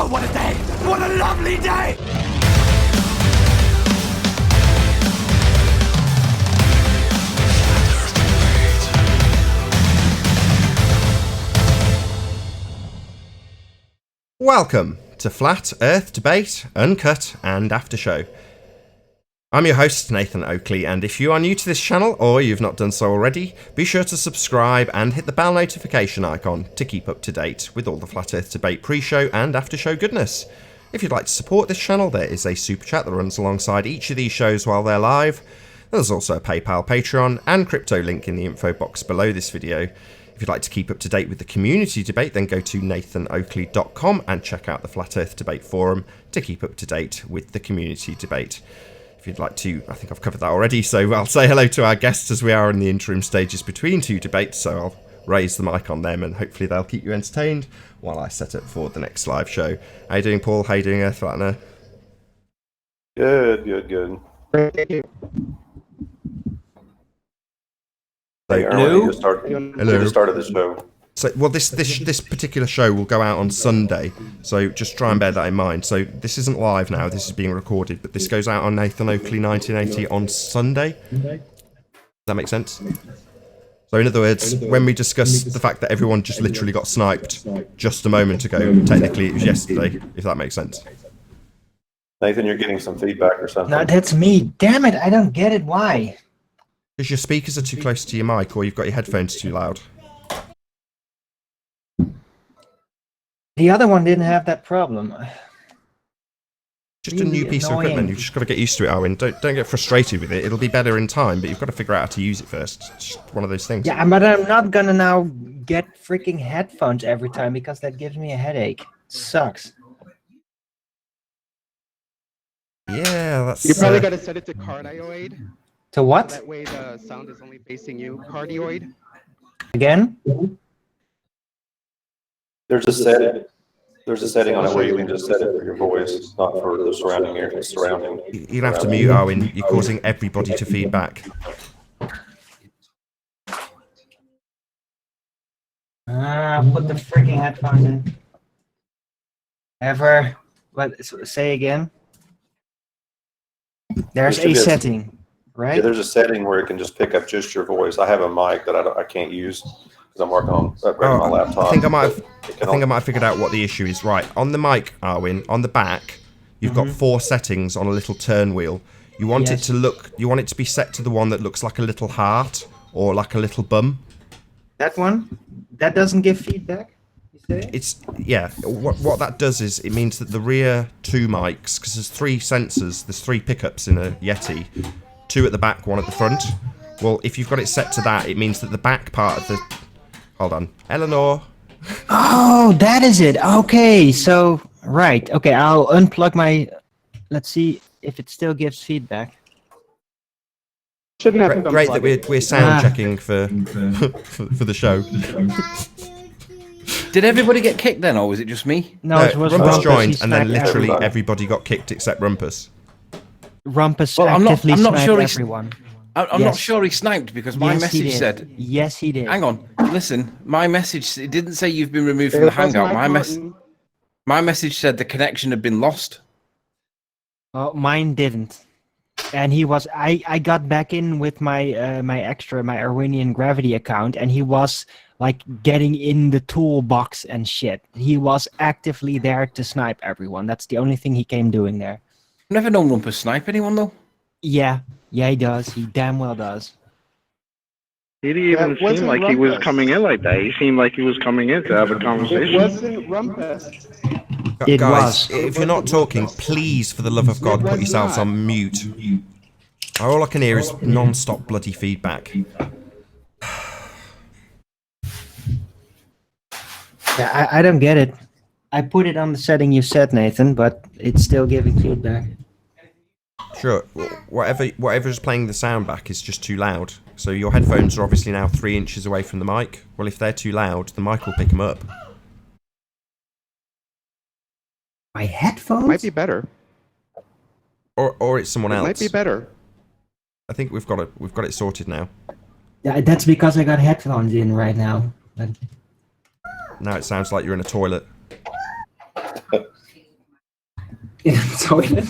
Oh, what a day! What a lovely day! Welcome to Flat Earth Debate, Uncut and After Show. I'm your host, Nathan Oakley, and if you are new to this channel, or you've not done so already, be sure to subscribe and hit the bell notification icon to keep up to date with all the Flat Earth Debate pre-show and after-show goodness. If you'd like to support this channel, there is a super chat that runs alongside each of these shows while they're live. There's also a PayPal, Patreon, and crypto link in the info box below this video. If you'd like to keep up to date with the community debate, then go to nathanoakley.com and check out the Flat Earth Debate forum to keep up to date with the community debate. If you'd like to, I think I've covered that already, so I'll say hello to our guests as we are in the interim stages between two debates, so I'll raise the mic on them and hopefully they'll keep you entertained while I set up for the next live show. How you doing, Paul? How you doing, Earth Flattener? Good. So, hello. You started the show. So, well, this particular show will go out on Sunday, so just try and bear that in mind. So this isn't live now, this is being recorded, but this goes out on Nathan Oakley 1980 on Sunday. Does that make sense? So in other words, when we discuss the fact that everyone just literally got sniped just a moment ago, technically it was yesterday, if that makes sense. Nathan, you're getting some feedback or something. No, that's me. Damn it, I don't get it. Why? Because your speakers are too close to your mic, or you've got your headphones too loud. The other one didn't have that problem. Just a new piece of equipment. You've just got to get used to it, Arwin. Don't get frustrated with it. It'll be better in time, but you've got to figure out how to use it first. It's just one of those things. Yeah, but I'm not gonna now get freaking headphones every time because that gives me a headache. Sucks. Yeah, that's... You probably got to set it to cardioid. To what? That way the sound is only facing you. Cardioid. Again? There's a setting on it where you can just set it for your voice, not for the surrounding area. You'll have to mute, Arwin. You're causing everybody to feedback. Put the freaking headphones in. What? Say again. There's a setting, right? Yeah, there's a setting where it can just pick up just your voice. I have a mic that I can't use because I'm working on upgrading my laptop. I think I might have figured out what the issue is. Right, on the mic, Arwin, on the back, you've got 4 settings on a little turn wheel. You want it to be set to the one that looks like a little heart or like a little bum. That one? That doesn't give feedback? You say? What that does is it means that the rear 2 mics, because there's 3 sensors, there's 3 pickups in a Yeti, 2 at the back, 1 at the front. Well, if you've got it set to that, it means that the back part of the... Hold on. Eleanor. Oh, that is it. Okay, so, right. Okay, I'll unplug my... Let's see if it still gives feedback. Shouldn't have to Great that we're sound checking for the show. Did everybody get kicked then, or was it just me? No, it was Rumpus Rumpus. joined, and then He sniped literally everyone. everybody got kicked except Rumpus. Rumpus Well, I'm actively not sniped sure everyone. I'm not sure he sniped because my Yes, he message did. said... Yes, he did. Hang on, listen. My message, it didn't say you've been removed from the Hangout. My message said the connection had been lost. Oh, mine didn't. And he was... I got back in with my my Arwinian Gravity account, and he was like getting in the toolbox and shit. He was actively there to snipe everyone. That's the only thing he came doing there. I've never known Rumpus snipe anyone though. Yeah, he does. He damn well does. He didn't even seem like he was coming in like that. He seemed like he was coming in to have a conversation. It wasn't Rumpus. It Guys, was. if you're not talking, please, for the love of God, put yourselves on mute. All I can hear is non-stop bloody feedback. Yeah, I don't get it. I put it on the setting you said, Nathan, but it's still giving feedback. Sure, whatever's playing the sound back is just too loud. So your headphones are obviously now 3 inches away from the mic. Well, if they're too loud, the mic will pick them up. My headphones? Might be better. Or it's someone else. Might be better. I think we've got it sorted now. Yeah, that's because I got headphones in right now. But... Now it sounds like you're in a toilet. toilet.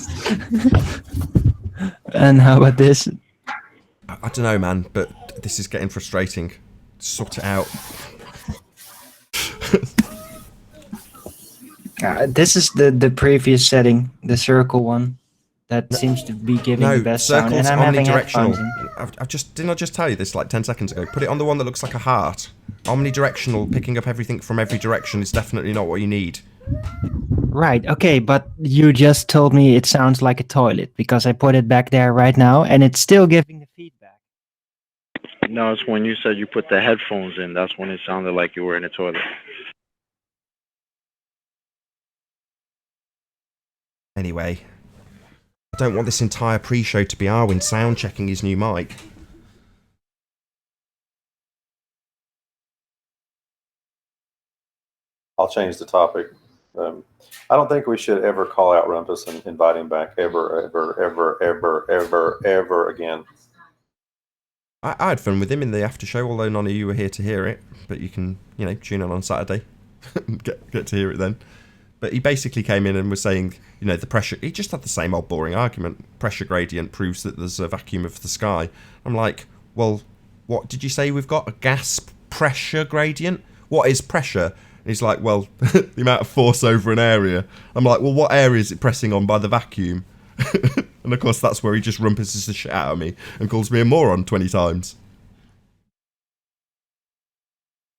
And how about this? I don't know, man, but this is getting frustrating. Sort it out. This is the previous setting, the circle one. That seems to be giving the best sound. And I'm having headphones in. Didn't I just tell you this like 10 seconds ago? Put it on the one that looks like a heart. Omnidirectional, picking up everything from every direction is definitely not what you need. Right, okay, but you just told me it sounds like a toilet because I put it back there right now and it's still giving the feedback. No, it's when you said you put the headphones in. That's when it sounded like you were in a toilet. Anyway, I don't want this entire pre-show to be Arwin sound checking his new mic. I'll change the topic. I don't think we should ever call out Rumpus and invite him back ever again. I had fun with him in the after show, although none of you were here to hear it. But you can, tune in on Saturday, get to hear it then. But he basically came in and was saying, the pressure. He just had the same old boring argument. Pressure gradient proves that there's a vacuum of the sky. I'm like, well, what did you say we've got? A gas pressure gradient? What is pressure? And he's like, well, the amount of force over an area. I'm like, well, what area is it pressing on by the vacuum? And of course, that's where he just rumpuses the shit out of me and calls me a moron 20 times.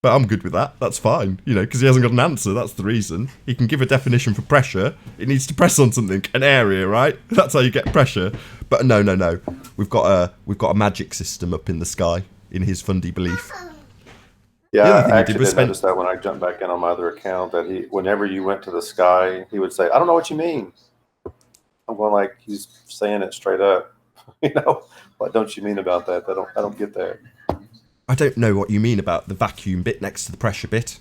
But I'm good with that. That's fine, because he hasn't got an answer. That's the reason. He can give a definition for pressure. It needs to press on something, an area, right? That's how you get pressure. But no. We've got a magic system up in the sky, in his fundy belief. Yeah, I actually did notice that when I jumped back in on my other account, that whenever you went to the sky, he would say, "I don't know what you mean." I'm going like, he's saying it straight up. What don't you mean about that? I don't get that. I don't know what you mean about the vacuum bit next to the pressure bit.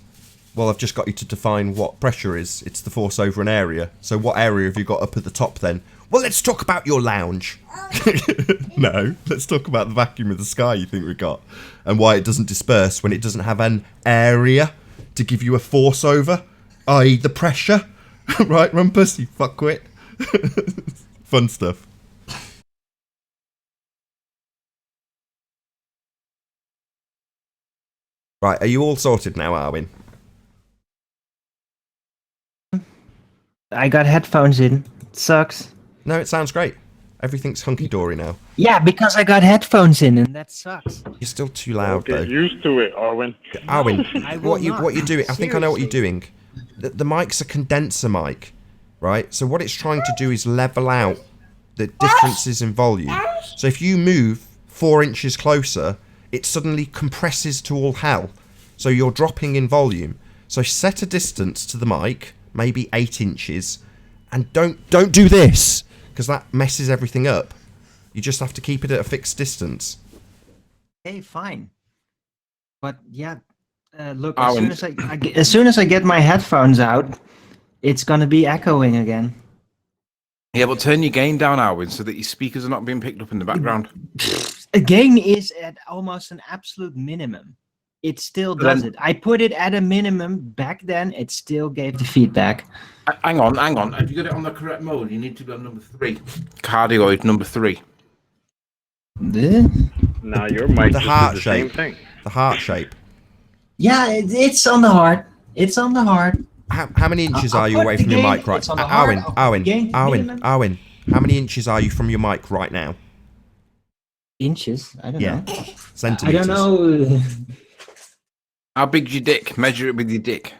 Well, I've just got you to define what pressure is. It's the force over an area. So what area have you got up at the top then? Well, let's talk about your lounge. No, let's talk about the vacuum of the sky you think we got. And why it doesn't disperse when it doesn't have an area to give you a force over, i.e. the pressure. Right, Rumpus, you fuckwit. Fun stuff. Right, are you all sorted now, Arwin? I got headphones in. It sucks. No, it sounds great. Everything's hunky-dory now. Yeah, because I got headphones in and that sucks. You're still too loud, though. Get used to it, Arwin. Arwin, what you're doing, I think I know what you're doing. The mic's a condenser mic, right? So what it's trying to do is level out the differences in volume. So if you move 4 inches closer, it suddenly compresses to all hell. So you're dropping in volume. So set a distance to the mic, maybe 8 inches, and don't do this, because that messes everything up. You just have to keep it at a fixed distance. Hey, fine. But yeah, look, as soon as I get my headphones out, it's gonna be echoing again. Yeah, but turn your gain down, Arwin, so that your speakers are not being picked up in the background. The gain is at almost an absolute minimum. It still does it. I put it at a minimum back then. It still gave the feedback. Hang on. Have you got it on the correct mode? You need to be on number 3. Cardioid number 3. Now your mic The just heart did the shape. same thing. The heart shape. Yeah, it's on the heart. It's on the heart. How many inches are you away from your mic right now? Arwin, how many inches are you from your mic right now? Inches? I don't know. Centimeters. I don't know. How big's your dick? Measure it with your dick.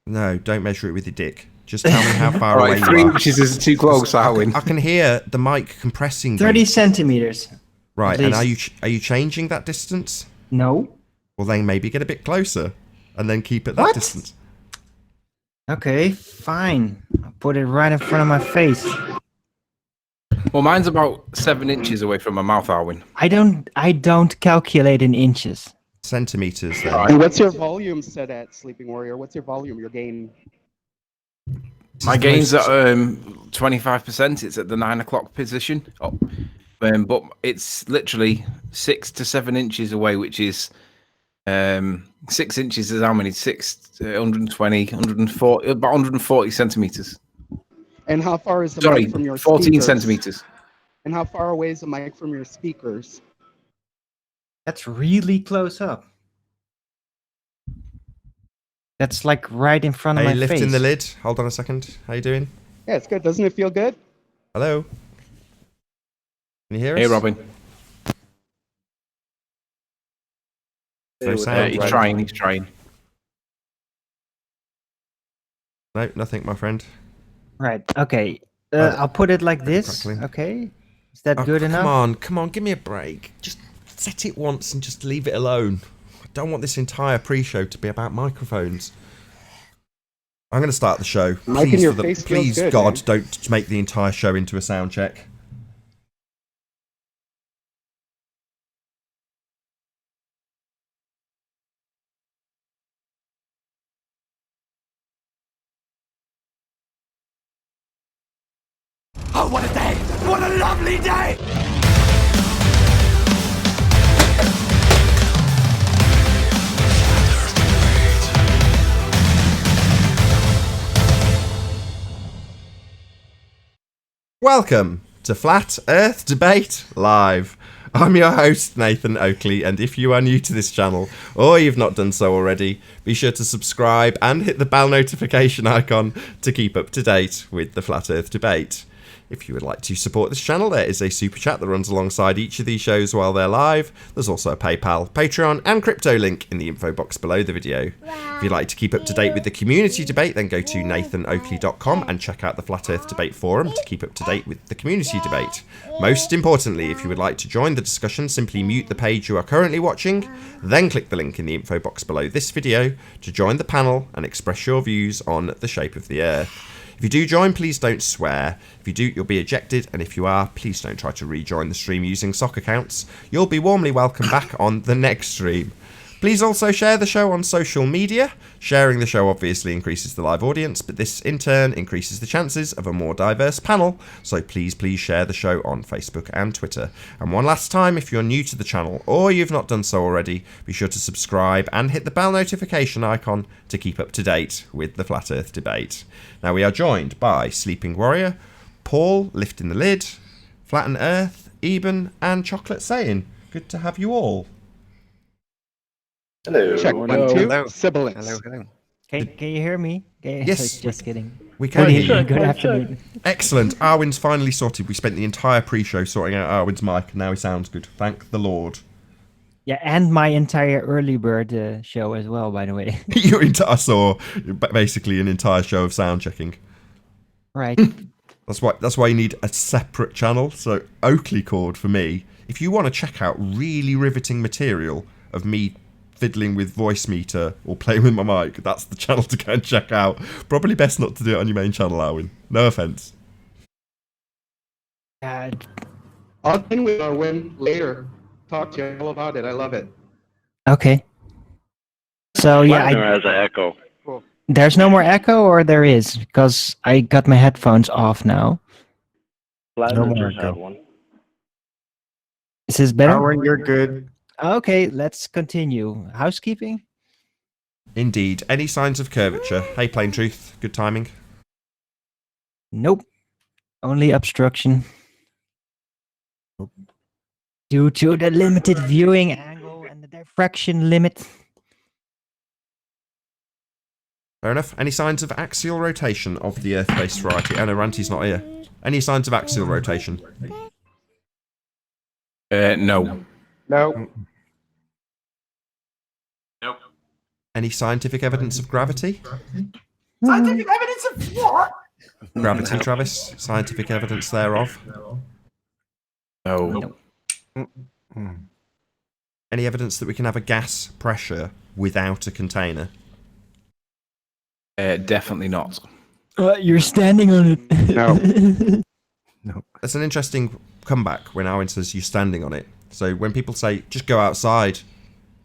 No, don't measure it with your dick. Just tell me how far away you 3 are. inches is too close, Arwin. I can hear the mic compressing. 30 centimeters. Right, and are you changing that distance? No. Well, then maybe get a bit closer, and then keep it that distance. Okay, fine. I'll put it right in front of my face. Well, mine's about 7 inches away from my mouth, Arwin. I don't calculate in inches. Centimeters, then. And what's your volume set at, Sleeping Warrior? What's your volume, your gain? My gain's at 25%. It's at the 9 o'clock position. But it's literally 6 to 7 inches away, which is 6 inches is how many? 120, 140, about 140 centimeters. And how far is the Sorry, mic from your 14 speakers? centimeters. And how far away is the mic from your speakers? That's really close up. That's like right in front of my face. Hey, lifting the lid. Hold on a second. How you doing? Yeah, it's good. Doesn't it feel good? Hello? Can you hear us? Hey, Robin. No sound. He's trying. He's trying. No, nothing, my friend. Right. Okay. I'll put it like this. Crackling. Okay. Is that Oh, good enough? Come on, give me a break. Just set it once and just leave it alone. I don't want this entire pre-show to be about microphones. I'm going to start the show. Mic in your face feels please, good, God, man. don't make the entire show into a sound check. Oh, what a day! What a lovely day! Welcome to Flat Earth Debate Live. I'm your host, Nathan Oakley, and if you are new to this channel, or you've not done so already, be sure to subscribe and hit the bell notification icon to keep up to date with the Flat Earth Debate. If you would like to support this channel, there is a super chat that runs alongside each of these shows while they're live. There's also a PayPal, Patreon, and crypto link in the info box below the video. If you'd like to keep up to date with the community debate, then go to nathanoakley.com and check out the Flat Earth Debate forum to keep up to date with the community debate. Most importantly, if you would like to join the discussion, simply mute the page you are currently watching, then click the link in the info box below this video to join the panel and express your views on the shape of the Earth. If you do join, please don't swear. If you do, you'll be ejected, and if you are, please don't try to rejoin the stream using sock accounts. You'll be warmly welcomed back on the next stream. Please also share the show on social media. Sharing the show obviously increases the live audience, but this in turn increases the chances of a more diverse panel, so please share the show on Facebook and Twitter. And one last time, if you're new to the channel or you've not done so already, be sure to subscribe and hit the bell notification icon to keep up to date with the Flat Earth Debate. Now we are joined by Sleeping Warrior, Paul, Lifting the Lid, Flatten Earth, Eben, and Chocolate Saying. Good to have you all. Hello. Check 1, 2. Hello. Sibilance. Hello. Can you hear me? Yes. Just kidding. We can hear you. Good afternoon. Excellent. Arwin's finally sorted. We spent the entire pre-show sorting out Arwin's mic, and now he sounds good. Thank the Lord. Yeah, and my entire early bird show as well, by the way. I saw basically an entire show of sound checking. Right. That's why you need a separate channel. So Oakley Chord for me. If you want to check out really riveting material of me fiddling with voice meter or playing with my mic, that's the channel to go and check out. Probably best not to do it on your main channel, Arwin. No offense. I'll begin with Arwin later. Talk to you all about it. I love it. Okay. So yeah, There has an echo. there's no more echo, or there is, because I got my headphones off now. Platinum just had one. Is this better? Arwen, you're good. Okay, let's continue. Housekeeping? Indeed. Any signs of curvature? Hey, Plain Truth. Good timing. Nope. Only obstruction. Due to the limited viewing angle and the diffraction limit. Fair enough. Any signs of axial rotation of the Earth-based variety? Oh no, Ranty's not here. Any signs of axial rotation? No. No. Nope. Any scientific evidence of gravity? Scientific evidence of what? Gravity, Travis? Scientific evidence thereof? No. Any evidence that we can have a gas pressure without a container? Definitely not. You're standing on it. No. That's an interesting comeback when Owen says you're standing on it. So when people say, just go outside,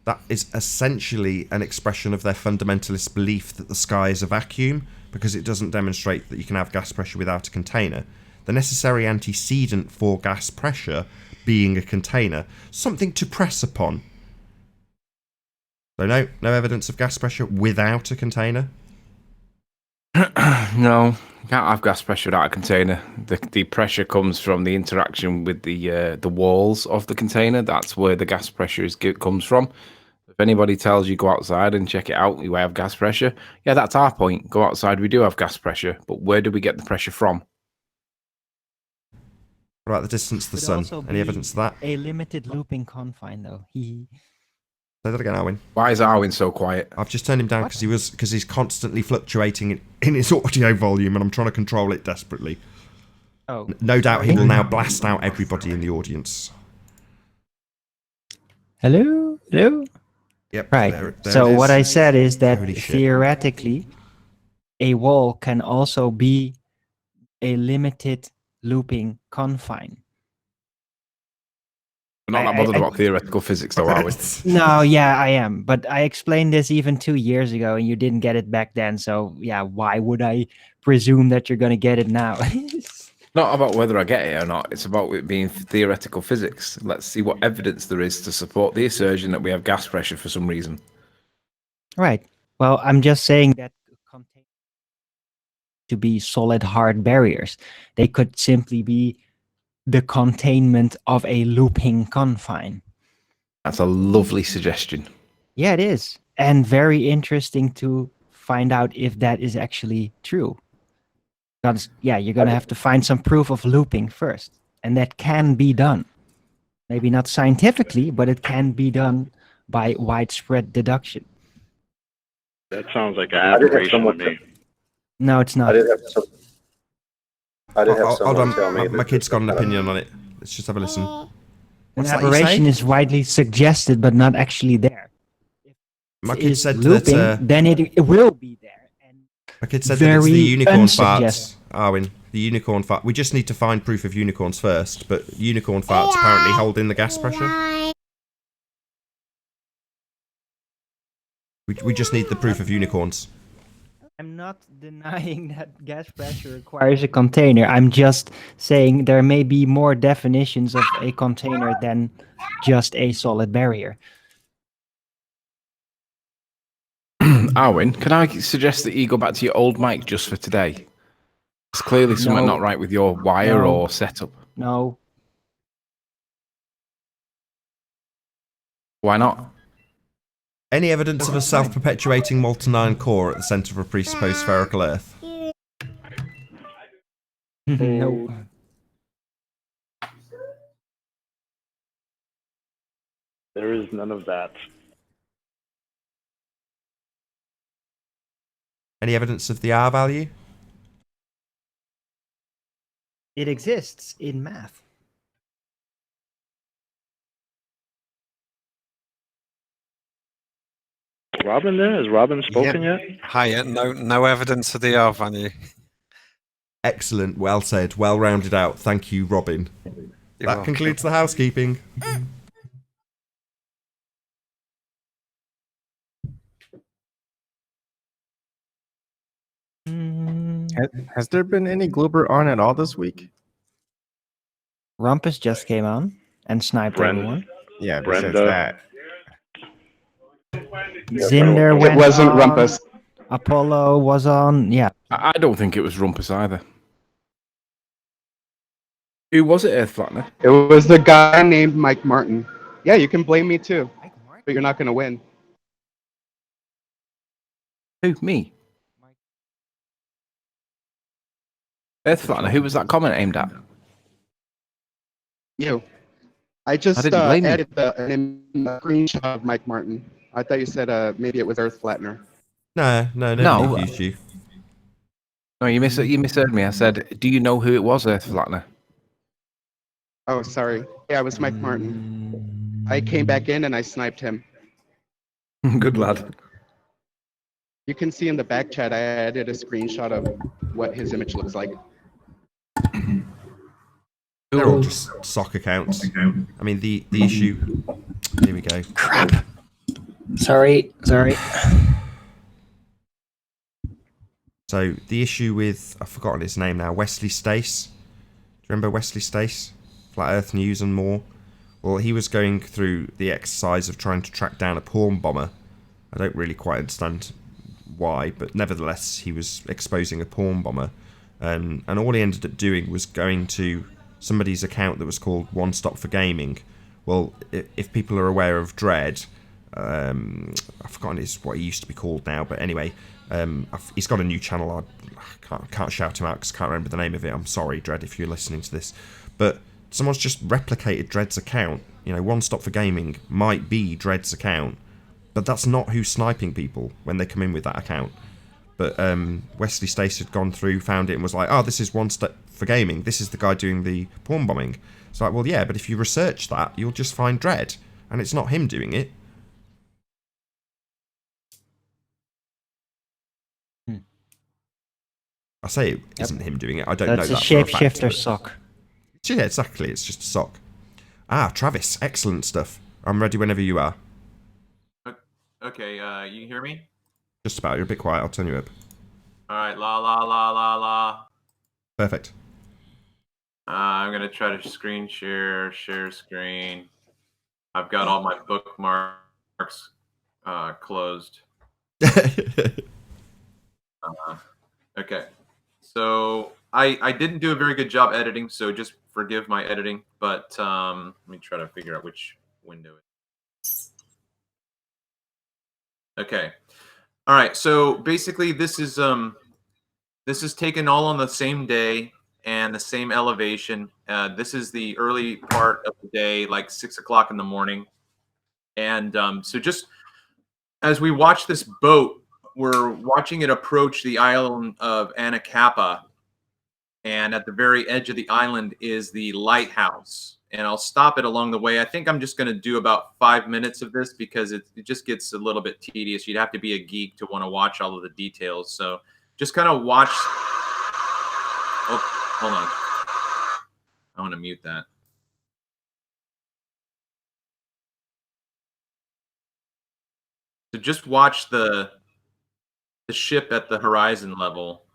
that is essentially an expression of their fundamentalist belief that the sky is a vacuum, because it doesn't demonstrate that you can have gas pressure without a container. The necessary antecedent for gas pressure being a container, something to press upon. So no evidence of gas pressure without a container. No, you can't have gas pressure without a container. The pressure comes from the interaction with the walls of the container. That's where the gas pressure comes from. If anybody tells you go outside and check it out, you have gas pressure. Yeah, that's our point. Go outside, we do have gas pressure, but where do we get the pressure from? What about the distance to the sun? Any evidence of that? A limited looping confine, though. Say that again, Arwin. Why is Arwin so quiet? I've just turned him down because he's constantly fluctuating in his audio volume, and I'm trying to control it desperately. Oh, No doubt he will now blast out everybody in the audience. hello. Yep. Right. there So it is. what I said is that Holy shit. theoretically, a wall can also be a limited looping confine. We're not that bothered about theoretical physics, though, are we? No, yeah, I am. But I explained this even 2 years ago, and you didn't get it back then. So yeah, why would I presume that you're gonna get it now? Not about whether I get it or not. It's about it being theoretical physics. Let's see what evidence there is to support the assertion that we have gas pressure for some reason. Right. Well, I'm just saying that containers to be solid hard barriers. They could simply be the containment of a looping confine. That's a lovely suggestion. Yeah, it is. And very interesting to find out if that is actually true. Because, yeah, you're going to have to find some proof of looping first. And that can be done. Maybe not scientifically, but it can be done by widespread deduction. That sounds like an aberration to me. No, it's not. I did have Hold someone on, tell me. my kid's got an opinion on it. Let's just have a listen. An What's that you aberration say? is widely suggested, but not actually there. My kid Is said looping, that. then it will be there. And My kid said that it's the very unicorn farts. unsuggestive. Arwin, the unicorn fart. We just need to find proof of unicorns first, but unicorn farts apparently hold in the gas pressure. We just need the proof of unicorns. I'm not denying that gas pressure requires a container. I'm just saying there may be more definitions of a container than just a solid barrier. Arwin, can I suggest that you go back to your old mic just for today? There's clearly something No. not right with your wire No. or setup. No, Why not? Any evidence of a self-perpetuating molten iron core at the centre of a presupposed spherical Earth? no. There is none of that. Any evidence of the R value? It exists in math. Robin there? Has Robin spoken yet? Hi, no evidence of the R value. Excellent, well said, well rounded out. Thank you, Robin. You're That concludes the housekeeping. Has there been any Gloober on at all this week? Rumpus just came on and sniped Brenda. everyone. Yeah, Brenda. besides that. Zinder It went wasn't on, Rumpus. Apollo was on. Yeah. I don't think it was Rumpus either. Who was it, Earth Flattener? It was the guy named Mike Martin. Yeah, you can blame me too, but you're not going to win. Who? Me? Earth Flattener, who was that comment aimed at? You. I just didn't blame you. added a screenshot of Mike Martin. I thought you said maybe it was Earth Flattener. No, nobody accused you. No, you misheard me. I said, do you know who it was, Earth Flattener? Oh, sorry. Yeah, it was Mike Martin. I came back in and I sniped him. Good lad. You can see in the back chat I added a screenshot of what his image looks like. They're all just sock accounts. I mean, the issue... Here we go. Crap. Sorry. So, the issue with... I've forgotten his name now. Wesley Stace. Do you remember Wesley Stace? Flat Earth News and more. Well, he was going through the exercise of trying to track down a porn bomber. I don't really quite understand why, but nevertheless, he was exposing a porn bomber. And all he ended up doing was going to somebody's account that was called One Stop for Gaming. Well, if people are aware of Dread, I've forgotten what he used to be called now, but anyway, he's got a new channel. I can't shout him out because I can't remember the name of it. I'm sorry, Dread, if you're listening to this. But someone's just replicated Dread's account. You know, One Stop for Gaming might be Dread's account, but that's not who's sniping people when they come in with that account. But Wesley Stace had gone through, found it, and was like, oh, this is One Stop for Gaming. This is the guy doing the porn bombing. It's like, well, yeah, but if you research that, you'll just find Dread. And it's not him doing it. I say it isn't him doing it. I don't know that. That's a shapeshifter sock. Yeah, exactly. It's just a sock. Ah, Travis. Excellent stuff. I'm ready whenever you are. Okay, you hear me? Just about. You're a bit quiet. I'll turn you up. All right, la la la la la. Perfect. I'm gonna try to share screen. I've got all my bookmarks closed. Okay, so I didn't do a very good job editing, so just forgive my editing. But let me try to figure out which window it is. Okay. All right, so basically this is taken all on the same day and the same elevation. This is the early part of the day, like 6 o'clock in the morning. And so just as we watch this boat, we're watching it approach the island of Anacapa. And at the very edge of the island is the lighthouse. And I'll stop it along the way. I think I'm just going to do about 5 minutes of this because it just gets a little bit tedious. You'd have to be a geek to want to watch all of the details. So just kind of watch. Oh, hold on. I want to mute that. So just watch the ship at the horizon level.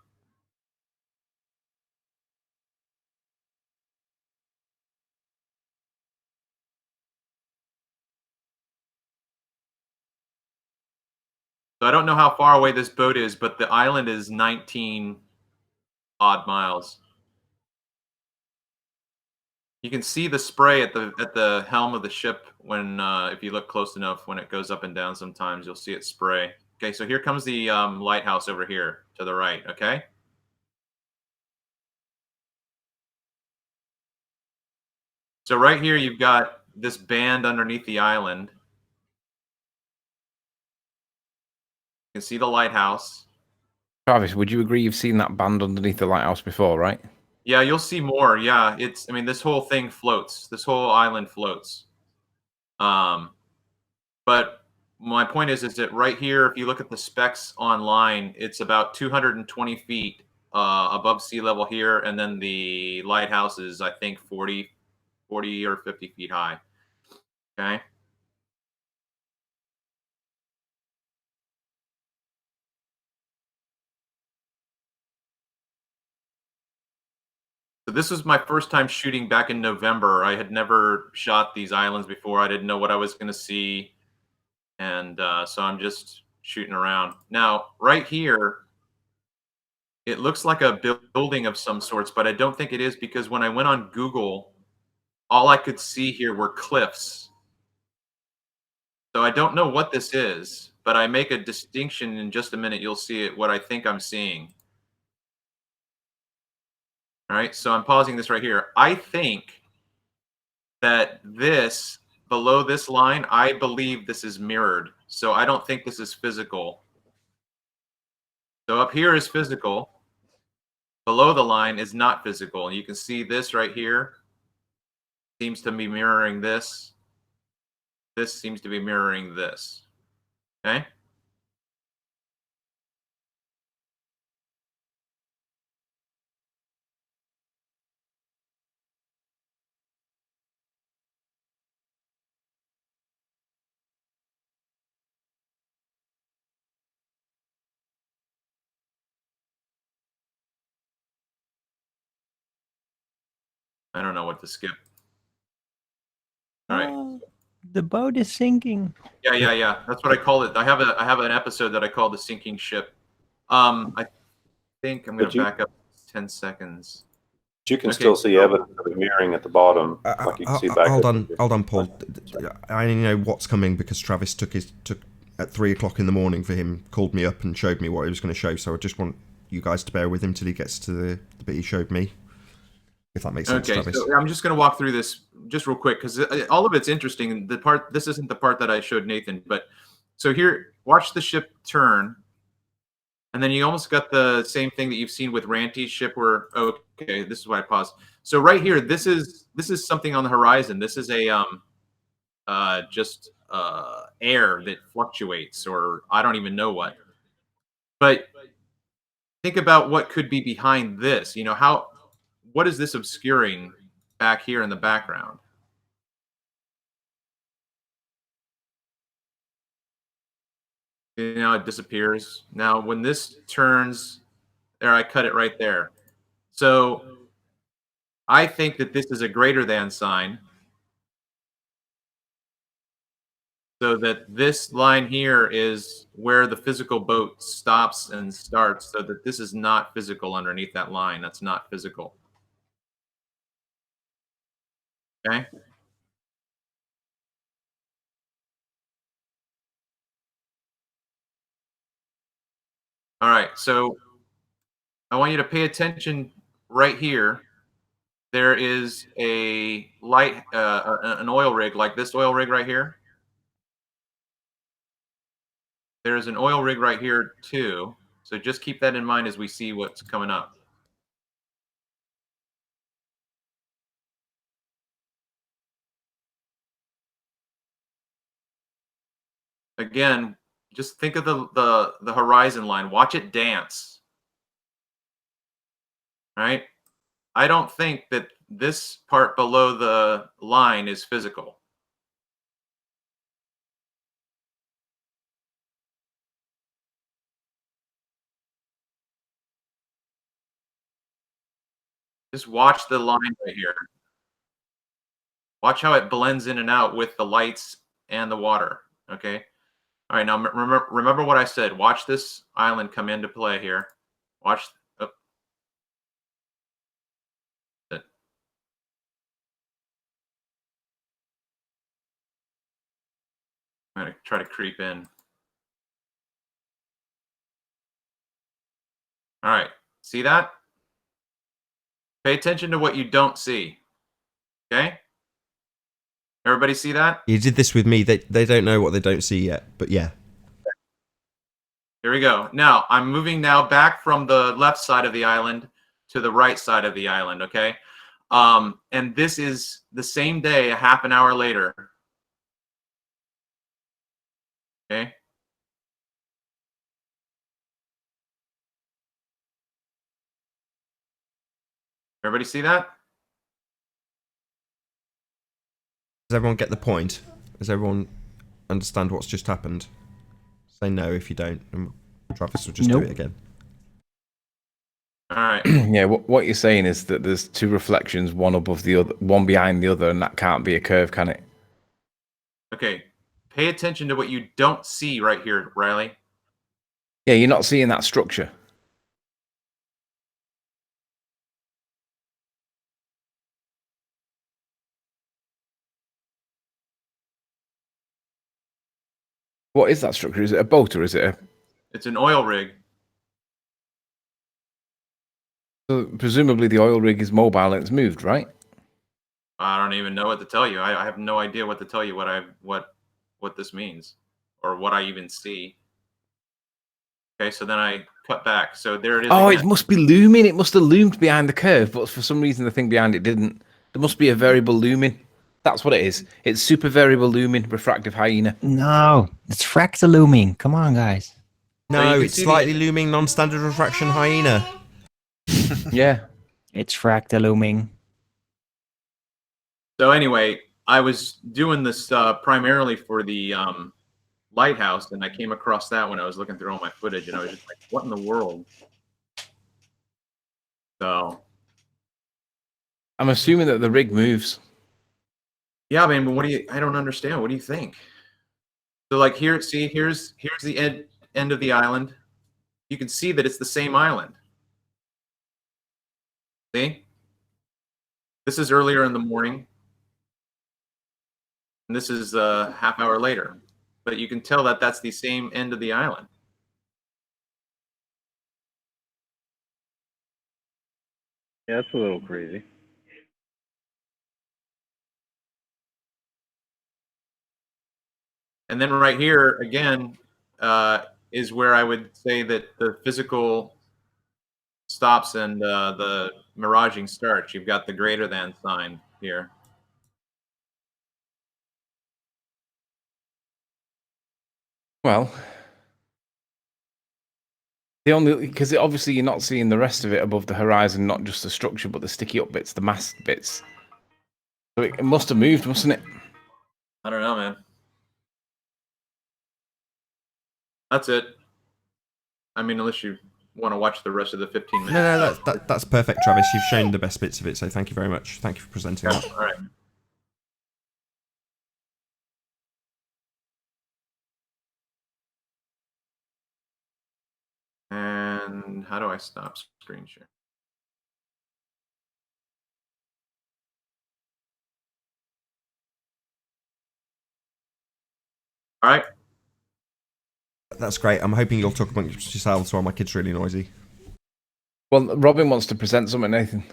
So I don't know how far away this boat is, but the island is 19 odd miles. You can see the spray at the helm of the ship when if you look close enough, when it goes up and down sometimes you'll see it spray. Okay, so here comes the lighthouse over here to the right, okay? So right here you've got this band underneath the island. You can see the lighthouse. Travis, would you agree you've seen that band underneath the lighthouse before, right? Yeah, you'll see more. Yeah, I mean, this whole thing floats. This whole island floats. But my point is that right here, if you look at the specs online, it's about 220 feet above sea level here. And then the lighthouse is, I think, 40 or 50 feet high. Okay. So this was my first time shooting back in November. I had never shot these islands before. I didn't know what I was going to see. And so I'm just shooting around. Now, right here, it looks like a building of some sorts, but I don't think it is because when I went on Google, all I could see here were cliffs. So I don't know what this is, but I make a distinction in just a minute. You'll see it, what I think I'm seeing. All right, so I'm pausing this right here. I think that this, below this line, I believe this is mirrored. So I don't think this is physical. So up here is physical. Below the line is not physical. And you can see this right here seems to be mirroring this. This seems to be mirroring this. Okay? I don't know what to skip. All right. The boat is sinking. Yeah. That's what I call it. I have an episode that I call the sinking ship. I think I'm going to back up 10 seconds. But you can still see evidence of the mirroring at the bottom, like you can see back. Hold on, Paul. I only know what's coming because Travis took at 3 o'clock in the morning for him, called me up and showed me what he was going to show. So I just want you guys to bear with him till he gets to the bit he showed me. If that makes sense, Travis. So I'm just going to walk through this just real quick because all of it's interesting. This isn't the part that I showed Nathan, but so here, watch the ship turn, and then you almost got the same thing that you've seen with Ranty's ship. Where okay, this is why I paused. So right here, this is something on the horizon. This is a air that fluctuates, or I don't even know what. But think about what could be behind this. You know, what is this obscuring back here in the background? You know, it disappears. Now, when this turns, there, I cut it right there. So I think that this is a greater than sign. So that this line here is where the physical boat stops and starts, so that this is not physical underneath that line. That's not physical. Okay. All right. So I want you to pay attention right here. There is a light, an oil rig like this oil rig right here. There's an oil rig right here too. So just keep that in mind as we see what's coming up. Again, just think of the horizon line. Watch it dance. Right? I don't think that this part below the line is physical. Just watch the line right here. Watch how it blends in and out with the lights and the water. Okay. All right. Now remember what I said. Watch this island come into play here. Watch. Oh. I'm going to try to creep in. All right. See that? Pay attention to what you don't see. Okay? Everybody see that? You did this with me. They don't know what they don't see yet, but yeah. Here we go. Now, I'm moving now back from the left side of the island to the right side of the island, okay? And this is the same day, a half an hour later. Okay? Everybody see that? Does everyone get the point? Does everyone understand what's just happened? Say no if you don't, and Travis will just do it again. All right. Yeah, what you're saying is that there's two reflections, one above the other, one behind the other, and that can't be a curve, can it? Okay. Pay attention to what you don't see right here, Riley. Yeah, you're not seeing that structure. What is that structure? Is it a boat or is it a... It's an oil rig. So presumably the oil rig is mobile and it's moved, right? I don't even know what to tell you. I have no idea what to tell you what this means or what I even see. Okay, so then I cut back. So there it is. Oh, again. it must be looming. It must have loomed behind the curve, but for some reason the thing behind it didn't. There must be a variable looming. That's what it is. It's super variable looming refractive hyena. No, it's fractal looming. Come on, guys. No, it's slightly looming non-standard refraction hyena. Yeah. It's fractal looming. So anyway, I was doing this primarily for the lighthouse, and I came across that when I was looking through all my footage, and I was just like, what in the world? So I'm assuming that the rig moves. Yeah, man, but I don't understand. What do you think? So like here, see, here's the end of the island. You can see that it's the same island. See? This is earlier in the morning. And this is a half hour later. But you can tell that that's the same end of the island. Yeah, that's a little crazy. And then right here, again, is where I would say that the physical stops and the miraging starts. You've got the greater than sign here. Well, the only because obviously you're not seeing the rest of it above the horizon, not just the structure, but the sticky up bits, the mass bits. So it must have moved, mustn't it? I don't know, man. That's it. I mean, unless you want to watch the rest of the 15 minutes. No, that's perfect, Travis. You've shown the best bits of it, so thank you very much. Thank you for presenting that. All right. And how do I stop screen share? All right. That's great. I'm hoping you'll talk amongst yourselves while my kid's really noisy. Well, Robin wants to present something, Nathan.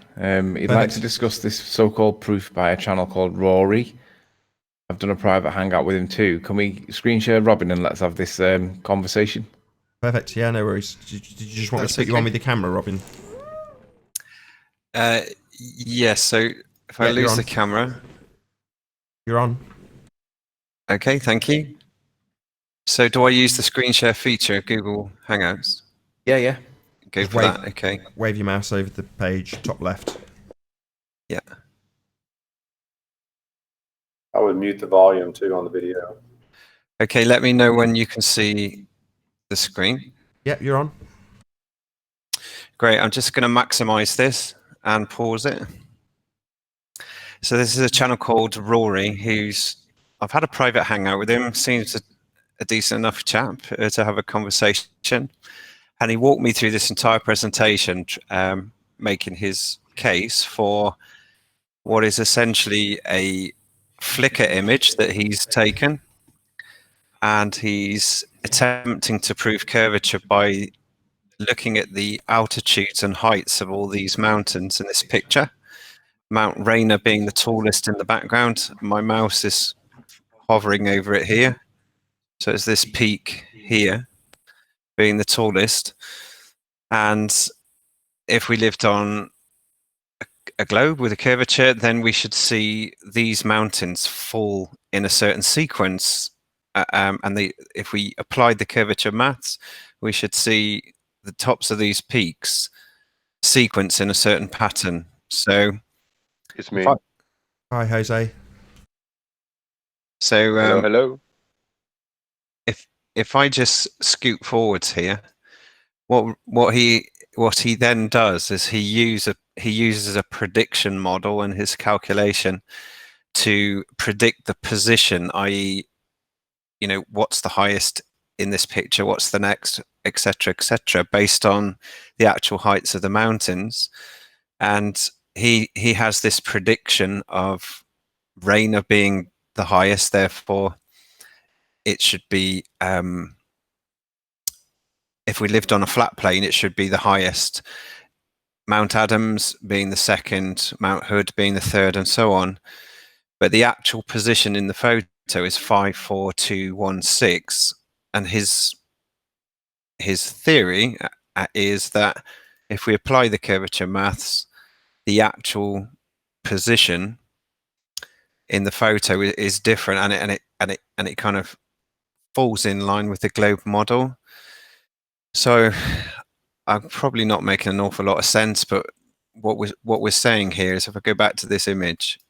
He'd like to discuss this so-called proof by a channel called Rory. I've done a private hangout with him too. Can we screen share Robin and let's have this conversation? Perfect. Yeah, no worries. Did you just want me to put you on with the camera, Robin? Yes. So if I lose the camera, you're on. Okay, thank you. So do I use the screen share feature of Google Hangouts? Yeah. Go for that. Okay. Wave your mouse over the page, top left. Yeah. I would mute the volume too on the video. Okay, let me know when you can see the screen. Yep, you're on. Great. I'm just going to maximize this and pause it. So this is a channel called Rory, I've had a private hangout with him. Seems a decent enough chap to have a conversation. And he walked me through this entire presentation, making his case for what is essentially a flicker image that he's taken. And he's attempting to prove curvature by looking at the altitudes and heights of all these mountains in this picture. Mount Rainier being the tallest in the background. My mouse is hovering over it here. So it's this peak here being the tallest. And if we lived on a globe with a curvature, then we should see these mountains fall in a certain sequence. If we applied the curvature maths, we should see the tops of these peaks sequence in a certain pattern. So it's me. Hi, Jose. So hello. If I just scoot forwards here, what he then does is he uses a prediction model in his calculation to predict the position, i.e., what's the highest in this picture, what's the next, etc., based on the actual heights of the mountains. And he has this prediction of Rainier being the highest, therefore it should be, if we lived on a flat plane, it should be the highest. Mount Adams being the second, Mount Hood being the third, and so on. But the actual position in the photo is 54216, and his theory is that if we apply the curvature maths, the actual position in the photo is different, and it kind of falls in line with the globe model. So I'm probably not making an awful lot of sense, but what we're saying here is, if I go back to this image,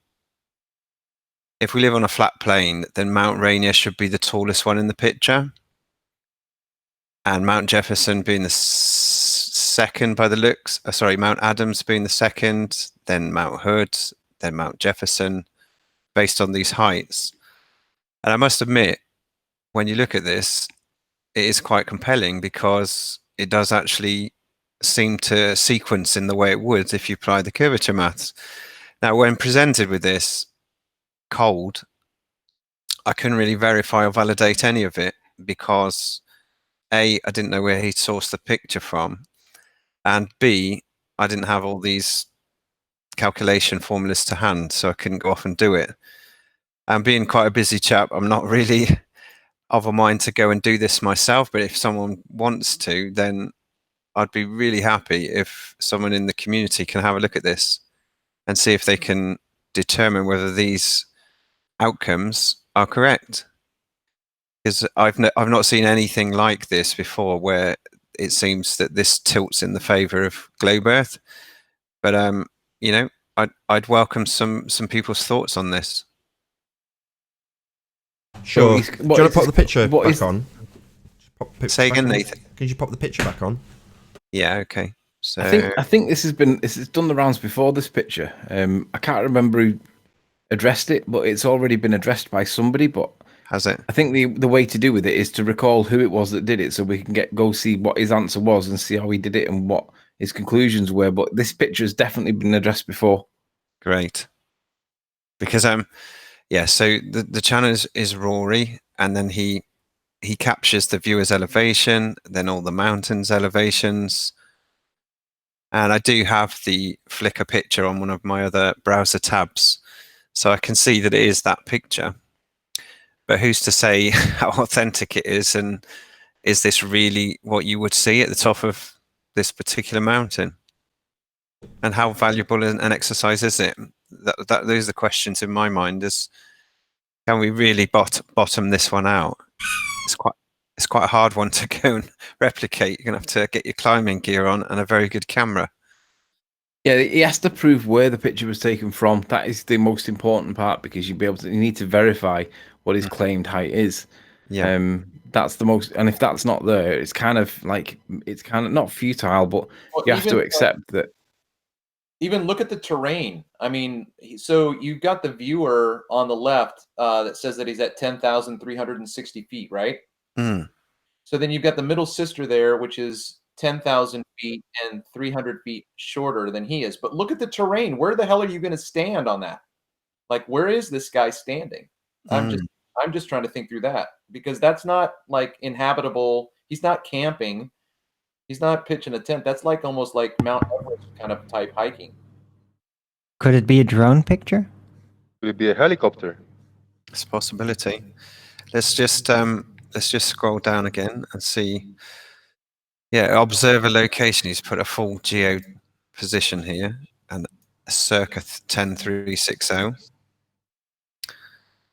if we live on a flat plane, then Mount Rainier should be the tallest one in the picture, and Mount Jefferson being the second by the looks. Sorry, Mount Adams being the second, then Mount Hood, then Mount Jefferson, based on these heights. And I must admit, when you look at this, it is quite compelling because it does actually seem to sequence in the way it would if you apply the curvature maths. Now, when presented with this cold, I couldn't really verify or validate any of it because A, I didn't know where he'd sourced the picture from, and B, I didn't have all these calculation formulas to hand, so I couldn't go off and do it. And being quite a busy chap, I'm not really of a mind to go and do this myself, but if someone wants to, then I'd be really happy if someone in the community can have a look at this and see if they can determine whether these outcomes are correct. Because I've not seen anything like this before, where it seems that this tilts in the favour of globe Earth. But you know, I'd welcome some people's thoughts on this. Sure. Do you want to pop the picture back on? Say again, Nathan. Can you pop the picture back on? Yeah. Okay. So I think this has done the rounds before, this picture. I can't remember who addressed it, but it's already been addressed by somebody. But has it? I think the way to do with it is to recall who it was that did it, so we can go see what his answer was and see how he did it and what his conclusions were. But this picture has definitely been addressed before. Great. Because yeah, so the channel is Rory, and then he captures the viewer's elevation, then all the mountains' elevations. And I do have the Flickr picture on one of my other browser tabs, so I can see that it is that picture. But who's to say how authentic it is, and is this really what you would see at the top of this particular mountain? And how valuable an exercise is it? Those are the questions in my mind. Can we really bottom this one out? It's quite a hard one to go and replicate. You're gonna have to get your climbing gear on and a very good camera. Yeah, he has to prove where the picture was taken from. That is the most important part, because you need to verify what his claimed height is. Yeah. That's the most, and if that's not there, it's kind of not futile, but you have to accept that. Even look at the terrain. I mean, so you've got the viewer on the left that says that he's at 10,360 feet, right? Mm. So then you've got the middle sister there, which is 10,000 feet and 300 feet shorter than he is. But look at the terrain. Where the hell are you going to stand on that? Like, where is this guy standing? I'm just trying to think through that, because that's not like inhabitable. He's not camping. He's not pitching a tent. That's like almost like Mount Everest kind of type hiking. Could it be a drone picture? Could it be a helicopter? It's a possibility. Let's just scroll down again and see. Yeah, observer location. He's put a full geo position here, and circa 10360.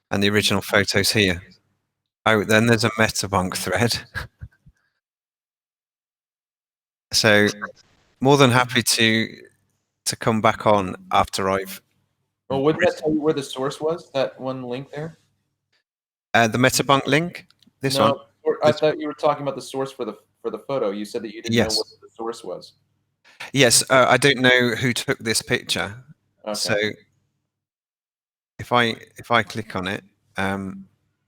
And the original photos here. Oh, then there's a Metabunk thread. So, more than happy to come back on after I've. Well, wouldn't that tell you where the source was? That one link there. The Metabunk link. This one. I thought you were talking about the source for the photo. You said that you didn't know what the source was. Yes, I don't know who took this picture. Okay. So if I click on it,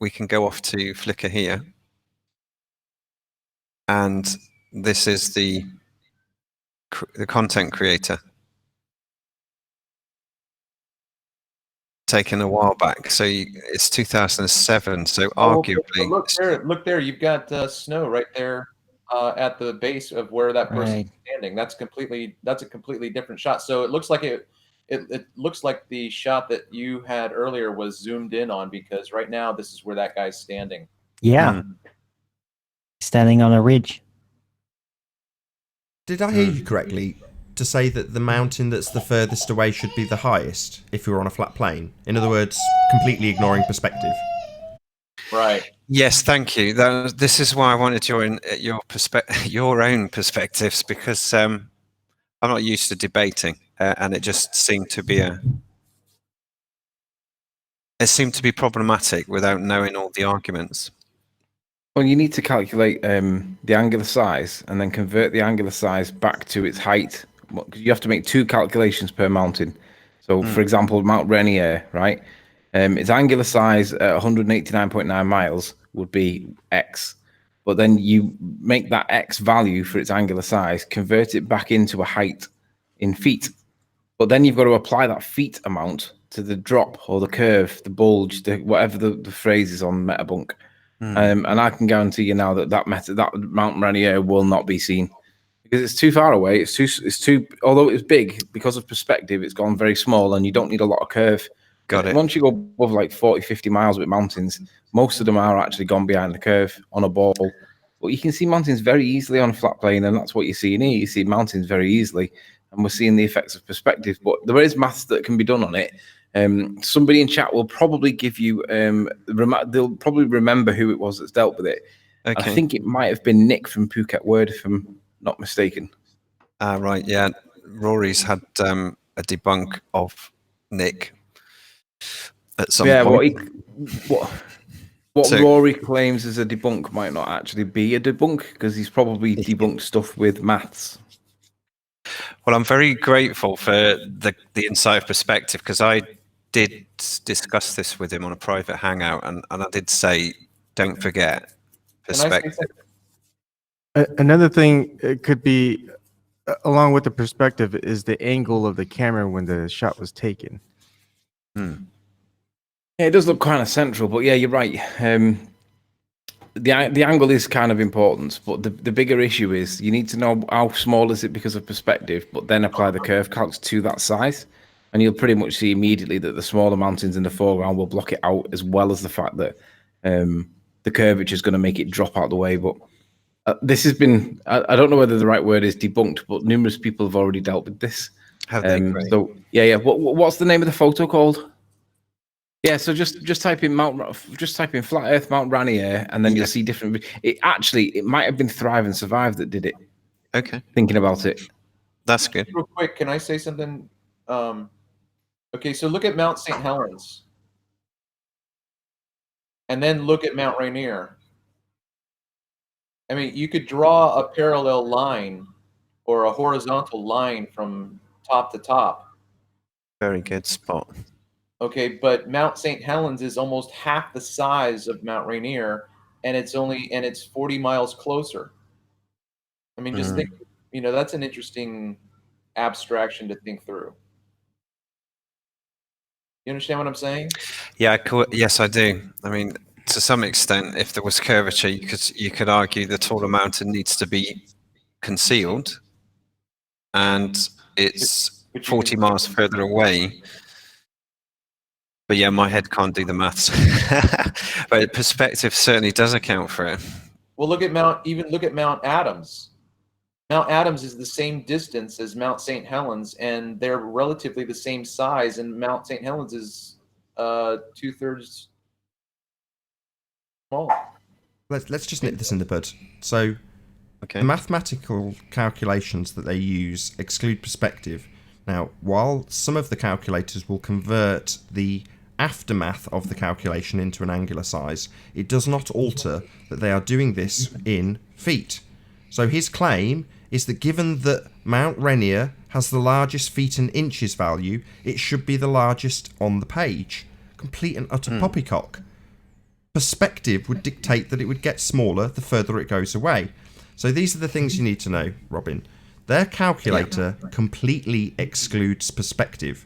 we can go off to Flickr here, and this is the content creator. Taken a while back, so it's 2007. So arguably, look there. You've got snow right there at the base of where that person's standing. That's a completely different shot. So it looks like it looks like the shot that you had earlier was zoomed in on, because right now this is where that guy's standing. Yeah, standing on a ridge. Did I hear you correctly to say that the mountain that's the furthest away should be the highest if we were on a flat plane? In other words, completely ignoring perspective. Right. Yes, thank you. This is why I wanted your own perspectives, because I'm not used to debating, and it just seemed to be problematic without knowing all the arguments. Well, you need to calculate the angular size and then convert the angular size back to its height. You have to make two calculations per mountain. So, for example, Mount Rainier, right? Its angular size at 189.9 miles would be X. But then you make that X value for its angular size, convert it back into a height in feet. But then you've got to apply that feet amount to the drop or the curve, the bulge, whatever the phrase is on Metabunk. And I can guarantee you now that that Mount Rainier will not be seen because it's too far away. It's too. Although it's big, because of perspective, it's gone very small, and you don't need a lot of curve. Got it. Once you go above like 40, 50 miles with mountains, most of them are actually gone behind the curve on a ball. But you can see mountains very easily on a flat plane, and that's what you see in here. You see mountains very easily, and we're seeing the effects of perspective. But there is maths that can be done on it. Somebody in chat will probably give you. They'll probably remember who it was that's dealt with it. Okay. I think it might have been Nick from Phuket Word, if I'm not mistaken. Right. Yeah. Rory's had a debunk of Nick at some point. What So- Rory claims as a debunk might not actually be a debunk because he's probably debunked stuff with maths. Well, I'm very grateful for the insight of perspective because I did discuss this with him on a private hangout, and I did say, don't forget perspective. Another thing it could be, along with the perspective, is the angle of the camera when the shot was taken. Yeah, it does look kind of central, but yeah, you're right. The angle is kind of important, but the bigger issue is you need to know how small is it because of perspective, but then apply the curve calcs to that size, and you'll pretty much see immediately that the smaller mountains in the foreground will block it out, as well as the fact that the curvature is going to make it drop out the way. But this has been, I don't know whether the right word is debunked, but numerous people have already dealt with this. Have they? Great. So yeah. What's the name of the photo called? Yeah, so just type in flat Earth Mount Rainier, and then you'll see different. It might have been Thrive and Survive that did it. Okay. Thinking about it, that's good. Real quick, can I say something? Okay, so look at Mount St. Helens, and then look at Mount Rainier. I mean, you could draw a parallel line or a horizontal line from top to top. Very good spot. Okay, but Mount St. Helens is almost half the size of Mount Rainier, and it's 40 miles closer. I mean, just think, that's an interesting abstraction to think through. You understand what I'm saying? Yeah, yes, I do. I mean, to some extent, if there was curvature, you could argue the taller mountain needs to be concealed, and it's 40 miles further away. But yeah, my head can't do the maths. But perspective certainly does account for it. Well, look at Mount Adams. Mount Adams is the same distance as Mount St. Helens, and they're relatively the same size. And Mount St. Helens is 2/3 smaller. Let's just nip this in the bud. So, the mathematical calculations that they use exclude perspective. Now, while some of the calculators will convert the aftermath of the calculation into an angular size, it does not alter that they are doing this in feet. So his claim is that given that Mount Rainier has the largest feet and inches value, it should be the largest on the page. Complete and utter poppycock. Perspective would dictate that it would get smaller the further it goes away. So these are the things you need to know, Robin. Their calculator completely excludes perspective.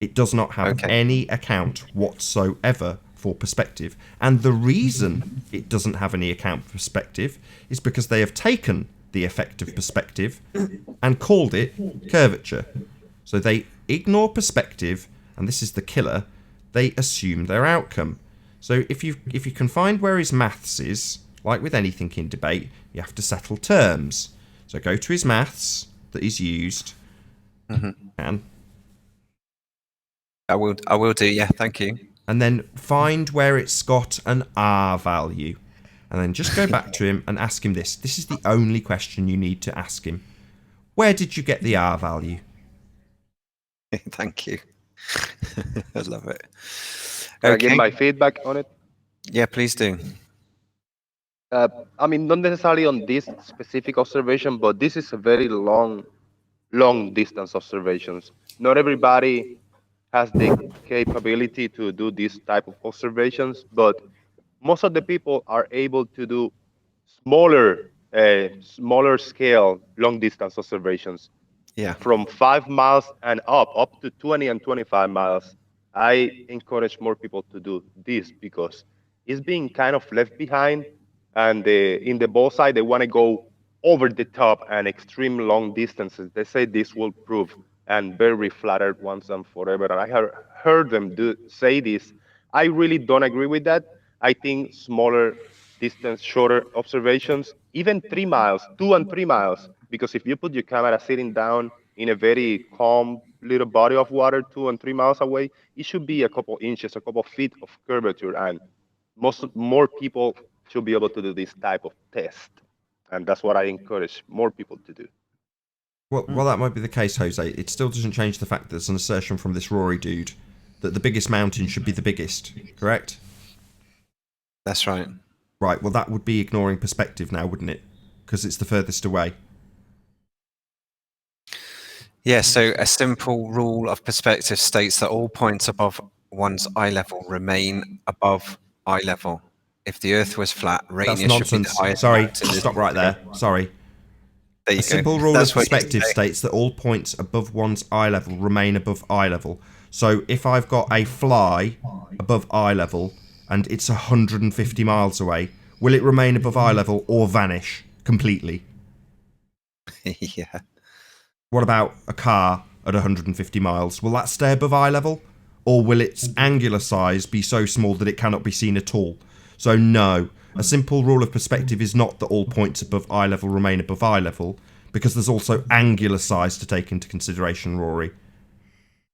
It does not have any account whatsoever for perspective. And the reason it doesn't have any account for perspective is because they have taken the effect of perspective and called it curvature. So they ignore perspective, and this is the killer, they assume their outcome. So if you can find where his maths is, like with anything in debate, you have to settle terms. So go to his maths that he's used. And I will do, yeah, thank you. And then find where it's got an R value. And then just go back to him and ask him this. This is the only question you need to ask him. Where did you get the R value? Thank you. I love it. Can I give my feedback on it? Yeah, please do. I mean, not necessarily on this specific observation, but this is a very long distance observations. Not everybody has the capability to do this type of observations, but most of the people are able to do smaller scale long distance observations. Yeah. From 5 miles and up to 20 and 25 miles. I encourage more people to do this because it's being kind of left behind. And in the ball side, they want to go over the top and extreme long distances. They say this will prove and very flattered once and forever. And I have heard them say this. I really don't agree with that. I think smaller distance, shorter observations, even 3 miles, 2 and 3 miles, because if you put your camera sitting down in a very calm little body of water 2 and 3 miles away, it should be a couple inches, a couple feet of curvature, and more people should be able to do this type of test, and that's what I encourage more people to do. Well, that might be the case, Jose. It still doesn't change the fact that there's an assertion from this Rory dude that the biggest mountain should be the biggest, correct? That's right. Right, well that would be ignoring perspective now, wouldn't it? Because it's the furthest away. Yeah, so a simple rule of perspective states that all points above one's eye level remain above eye level. If the Earth was flat, Rainier should be the highest. Sorry, stop right there. Sorry. There you go. A simple rule of perspective states that all points above one's eye level remain above eye level. So if I've got a fly above eye level and it's 150 miles away, will it remain above eye level or vanish completely? Yeah. What about a car at 150 miles? Will that stay above eye level? Or will its angular size be so small that it cannot be seen at all? So no, a simple rule of perspective is not that all points above eye level remain above eye level, because there's also angular size to take into consideration, Rory.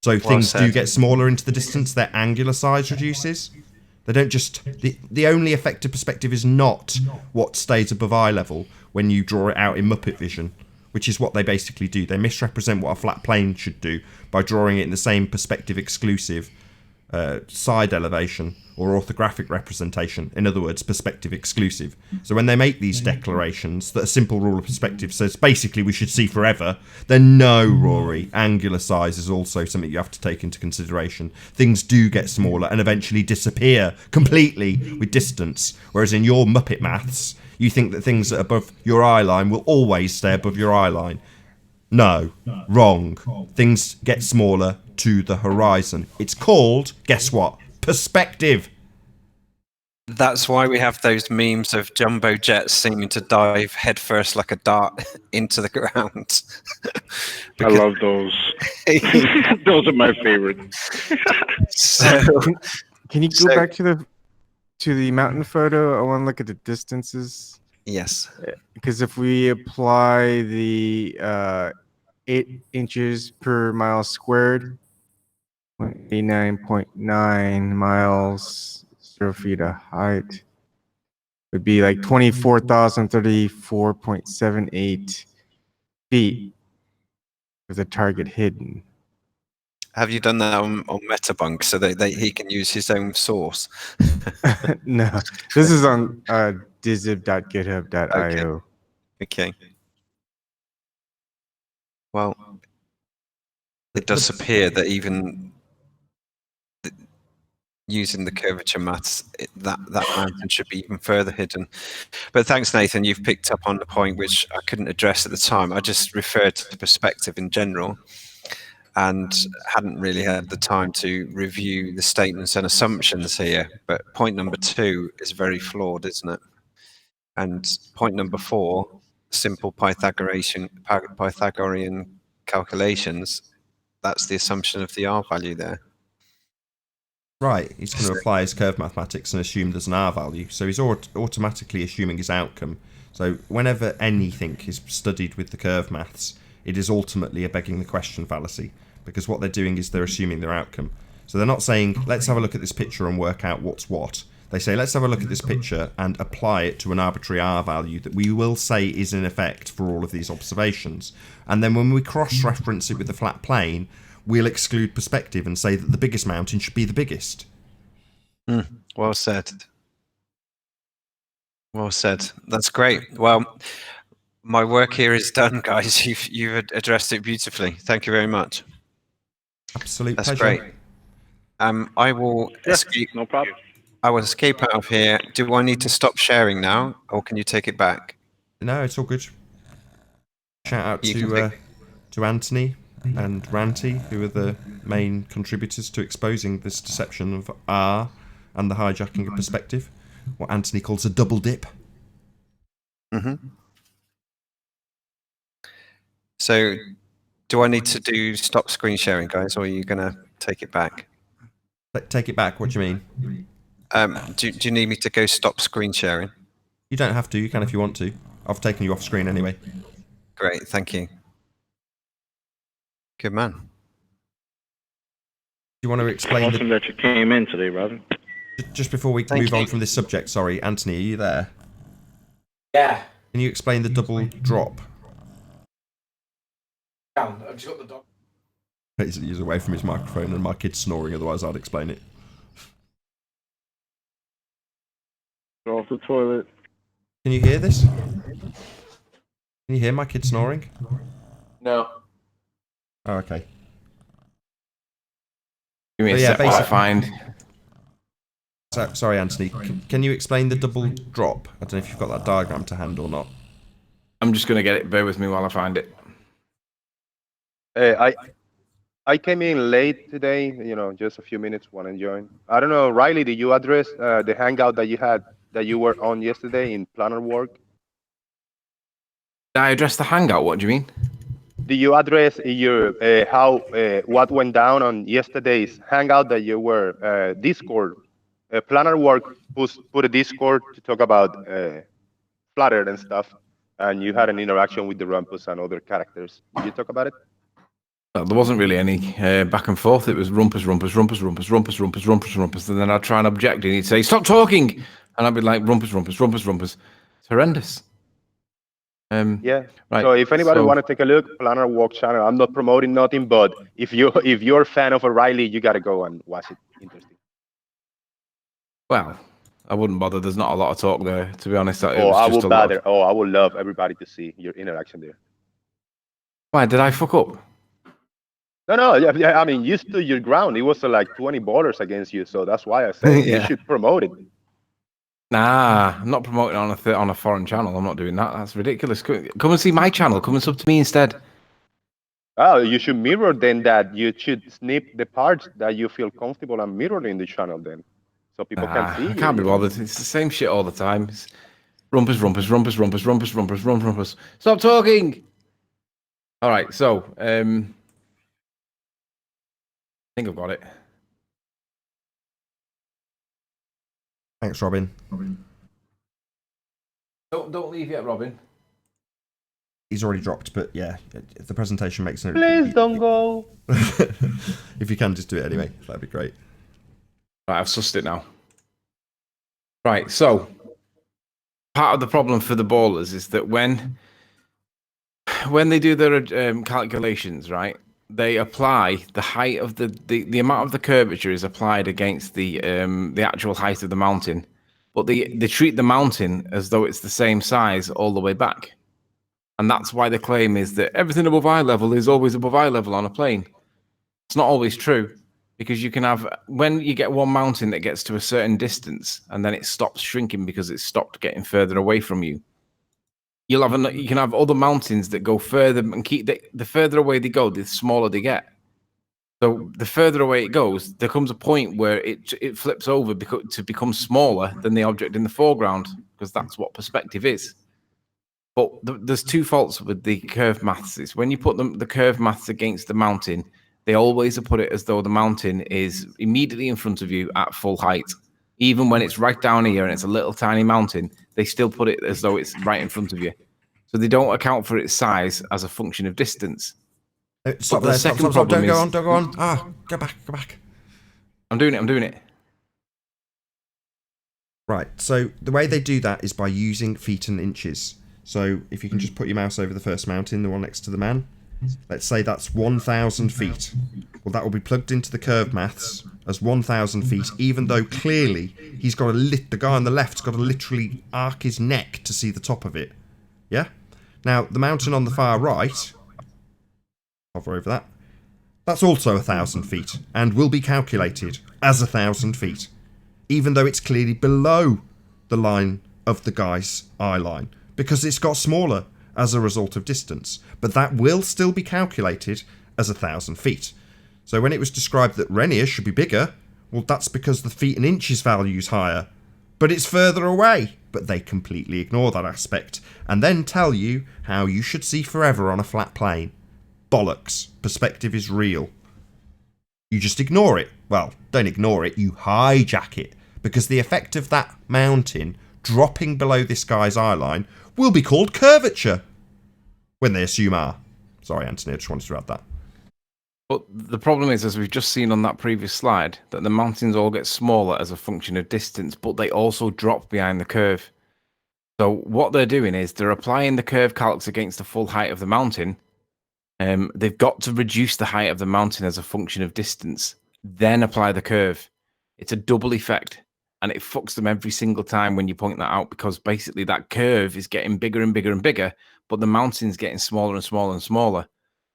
So things do get smaller into the distance, their angular size reduces. They don't just... The only effective perspective is not what stays above eye level when you draw it out in Muppet vision, which is what they basically do. They misrepresent what a flat plane should do by drawing it in the same perspective exclusive side elevation or orthographic representation. In other words, perspective exclusive. So when they make these declarations that a simple rule of perspective says basically we should see forever, then no, Rory, angular size is also something you have to take into consideration. Things do get smaller and eventually disappear completely with distance, whereas in your Muppet maths, you think that things that are above your eye line will always stay above your eye line. No, wrong. Things get smaller to the horizon. It's called, guess what? Perspective. That's why we have those memes of jumbo jets seeming to dive headfirst like a dart into the ground. I love those. Those are my favorite. So, can you go back to the mountain photo? I want to look at the distances. Yes. Because if we apply the 8 inches per mile squared, 89.9 miles, 0 feet of height, would be like 24,034.78 feet with a target hidden. Have you done that on Metabunk so that he can use his own source? No, this is on dizib.github.io. Okay. Well, it does appear that even using the curvature maths, that mountain should be even further hidden. But thanks, Nathan. You've picked up on the point which I couldn't address at the time. I just referred to the perspective in general and hadn't really had the time to review the statements and assumptions here. But point number 2 is very flawed, isn't it? And point number 4, simple Pythagorean calculations, that's the assumption of the R value there. Right, he's going to apply his curve mathematics and assume there's an R value. So he's automatically assuming his outcome. So whenever anything is studied with the curve maths, it is ultimately a begging the question fallacy, because what they're doing is they're assuming their outcome. So they're not saying, let's have a look at this picture and work out what's what. They say, let's have a look at this picture and apply it to an arbitrary R value that we will say is in effect for all of these observations. And then when we cross-reference it with the flat plane, we'll exclude perspective and say that the biggest mountain should be the biggest. Well said. Well said. That's great. Well, my work here is done, guys. You've addressed it beautifully. Thank you very much. Absolute pleasure. Great. I will escape. No problem. I will escape out of here. Do I need to stop sharing now, or can you take it back? No, it's all good. Shout out You can to Anthony and Ranty, who are the main contributors to exposing this deception of R and the hijacking of perspective. What Anthony calls a double dip. So, do I need to do stop screen sharing, guys, or are you going to take it back? Take it back, what do you mean? Do you need me to go stop screen sharing? You don't have to, you can if you want to. I've taken you off screen anyway. Great, thank you. Good man. Do you want to explain Awesome that you came in today, Robin. Just before we move on from this subject, sorry, Anthony, are you there? Yeah. Can you explain the double drop? I've just got the dog. He's away from his microphone and my kid's snoring, otherwise I'd explain it. Go off the toilet. Can you hear this? Can you hear my kid snoring? No. Oh, okay. Give me a sec while I find. Sorry, Anthony. Can you explain the double drop? I don't know if you've got that diagram to hand or not. I'm just going to get it. Bear with me while I find it. I came in late today, just a few minutes when I joined. I don't know, Riley, did you address the hangout that you were on yesterday in Planner Work? Did I address the hangout? What do you mean? Did you address what went down on yesterday's hangout that you were Discord? Planner Work put a Discord to talk about Flutter and stuff, and you had an interaction with the Rumpus and other characters. Did you talk about it? There wasn't really any back and forth. It was rumpus, rumpus, rumpus, rumpus, rumpus, rumpus, rumpus, rumpus. And then I'd try and object, and he'd say, "Stop talking!" And I'd be like, "Rumpus, rumpus, rumpus, rumpus." It's horrendous. Yeah. Right. So if anybody want to take a look, Planner Walk channel. I'm not promoting nothing, but if you're a fan of O'Reilly, you gotta go and watch it. Interesting. Well, I wouldn't bother. There's not a lot of talk there, to be honest. I would bother. I would love everybody to see your interaction there. Why did I fuck up? No. Yeah, I mean, you stood your ground. It was like 20 ballers against you, so that's why I said you should promote it. Nah, I'm not promoting on a foreign channel. I'm not doing that. That's ridiculous. Come and see my channel. Come and sub to me instead. Oh, you should mirror then that. You should snip the parts that you feel comfortable and mirror in the channel then, so people can see. I can't be bothered. It's the same shit all the time. It's rumpus, rumpus, rumpus, rumpus, rumpus, rumpus, rumpus, rumpus. Stop talking. All right, so I think I've got it. Thanks, Robin. Don't leave yet, Robin. He's already dropped, but yeah, if the presentation makes sense. Please don't go. If you can, just do it anyway. That'd be great. Right, I've sussed it now. Right, so part of the problem for the ballers is that when they do their calculations, right, they apply the height of the amount of the curvature is applied against the actual height of the mountain, but they treat the mountain as though it's the same size all the way back, and that's why the claim is that everything above eye level is always above eye level on a plane. It's not always true, because you can have, when you get one mountain that gets to a certain distance and then it stops shrinking because it's stopped getting further away from you. You can have other mountains that go further and keep the further away they go, the smaller they get. So the further away it goes, there comes a point where it flips over to become smaller than the object in the foreground, because that's what perspective is. But there's two faults with the curve maths. It's when you put the curve maths against the mountain, they always put it as though the mountain is immediately in front of you at full height. Even when it's right down here and it's a little tiny mountain, they still put it as though it's right in front of you. So they don't account for its size as a function of distance. Stop there, stop, don't go on. Go back. I'm doing it. Right, so the way they do that is by using feet and inches. So if you can just put your mouse over the first mountain, the one next to the man. Let's say that's 1,000 feet. Well, that will be plugged into the curve maths as 1,000 feet, even though clearly the guy on the left's got to literally arc his neck to see the top of it. Yeah? Now, the mountain on the far right, hover over that, That's also 1,000 feet, and will be calculated as 1,000 feet, even though it's clearly below the line of the guy's eye line, because it's got smaller as a result of distance, but that will still be calculated as 1,000 feet. So when it was described that Renier should be bigger, well, that's because the feet and inches value is higher, but it's further away. But they completely ignore that aspect, and then tell you how you should see forever on a flat plane. Bollocks. Perspective is real. You just ignore it. Well, don't ignore it, you hijack it, because the effect of that mountain dropping below this guy's eye line will be called curvature, when they assume R. Sorry, Anthony, I just wanted to add that. But the problem is, as we've just seen on that previous slide, that the mountains all get smaller as a function of distance, but they also drop behind the curve. So what they're doing is they're applying the curve calcs against the full height of the mountain. They've got to reduce the height of the mountain as a function of distance, then apply the curve. It's a double effect, and it fucks them every single time when you point that out, because basically that curve is getting bigger and bigger and bigger, but the mountain's getting smaller and smaller and smaller.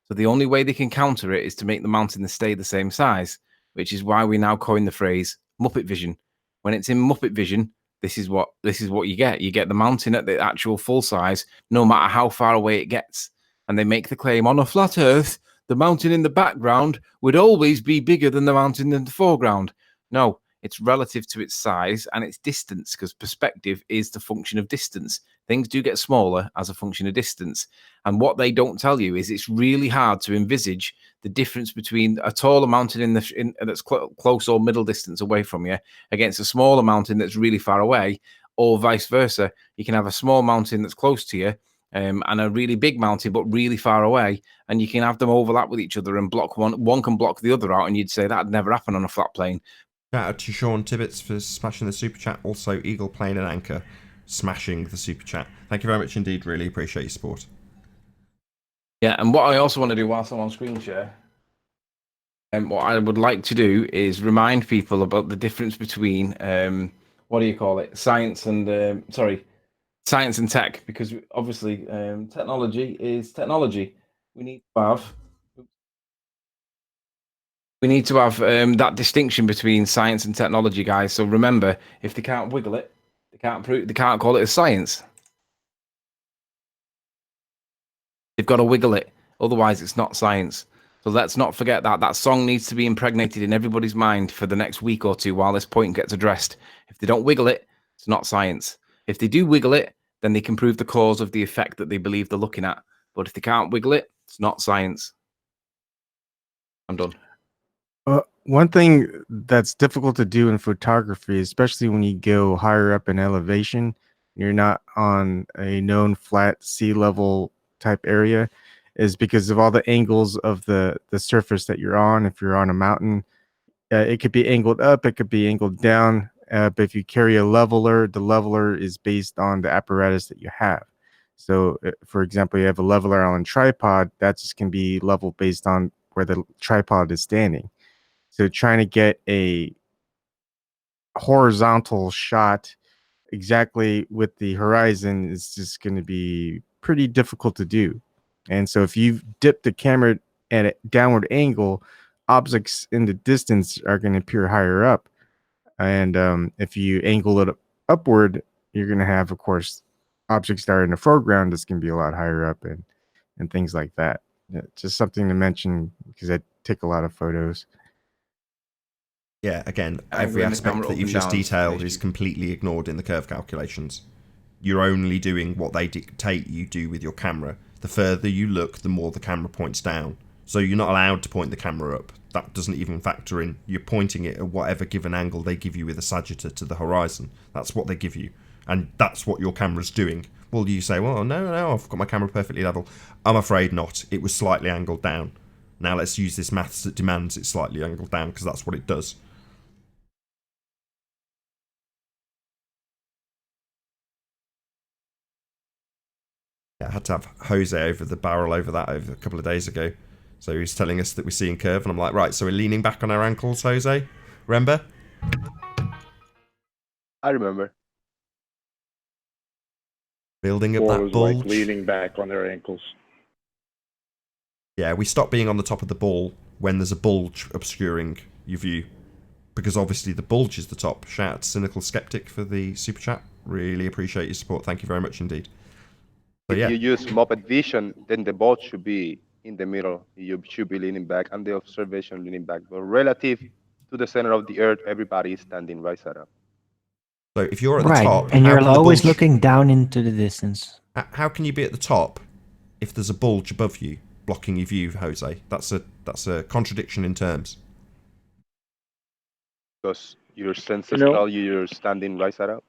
So the only way they can counter it is to make the mountain stay the same size, which is why we now coin the phrase Muppet vision. When it's in Muppet vision, this is what you get. You get the mountain at the actual full size, no matter how far away it gets. And they make the claim, on a flat Earth, the mountain in the background would always be bigger than the mountain in the foreground. No, it's relative to its size and its distance, because perspective is the function of distance. Things do get smaller as a function of distance. And what they don't tell you is it's really hard to envisage the difference between a taller mountain that's close or middle distance away from you against a smaller mountain that's really far away, or vice versa. You can have a small mountain that's close to you and a really big mountain but really far away, and you can have them overlap with each other and block one can block the other out, and you'd say that'd never happen on a flat plane. Shout out to Sean Tibbets for smashing the super chat. Also, Eagle Plane and Anchor smashing the super chat. Thank you very much indeed. Really appreciate your support. Yeah, and what I also want to do whilst I'm on screen share, and what I would like to do is remind people about the difference between science and tech, because obviously technology is technology. We need to have that distinction between science and technology, guys. So remember, if they can't wiggle it, they can't call it a science. They've got to wiggle it, otherwise it's not science. So let's not forget that song needs to be impregnated in everybody's mind for the next week or two while this point gets addressed. If they don't wiggle it, it's not science. If they do wiggle it, then they can prove the cause of the effect that they believe they're looking at. But if they can't wiggle it, it's not science. I'm done. One thing that's difficult to do in photography, especially when you go higher up in elevation, you're not on a known flat sea level type area, is because of all the angles of the surface that you're on. If you're on a mountain, it could be angled up, it could be angled down. But if you carry a leveler, the leveler is based on the apparatus that you have. So, for example, you have a leveler on a tripod, that just can be level based on where the tripod is standing. So trying to get a horizontal shot exactly with the horizon is just going to be pretty difficult to do. And so if you dip the camera at a downward angle, objects in the distance are going to appear higher up. And if you angle it upward, you're going to have, of course, objects that are in the foreground that's going to be a lot higher up and things like that. Just something to mention because I take a lot of photos. Yeah, again, every aspect that you've just detailed is completely ignored in the curve calculations. You're only doing what they dictate you do with your camera. The further you look, the more the camera points down. So you're not allowed to point the camera up. That doesn't even factor in. You're pointing it at whatever given angle they give you with a sagittor to the horizon. That's what they give you. And that's what your camera's doing. Well, you say, well, no, I've got my camera perfectly level. I'm afraid not. It was slightly angled down. Now let's use this maths that demands it slightly angled down, because that's what it does. I had to have Jose over the barrel over that over a couple of days ago. So he was telling us that we're seeing curve, and I'm like, right, so we're leaning back on our ankles, Jose? Remember? I remember. Building up that bulge. Like leaning back on their ankles. Yeah, we stopped being on the top of the ball when there's a bulge obscuring your view. Because obviously the bulge is the top. Shout out to Cynical Skeptic for the super chat. Really appreciate your support. Thank you very much indeed. So, if you use moped vision, then the boat should be in the middle. You should be leaning back and the observation leaning back. But relative to the center of the earth, everybody is standing right side up. So if you're at the top, and you're always bulge, looking down into the distance. How can you be at the top if there's a bulge above you blocking your view, Jose? That's a contradiction in terms. Because your senses tell you you're standing right side up.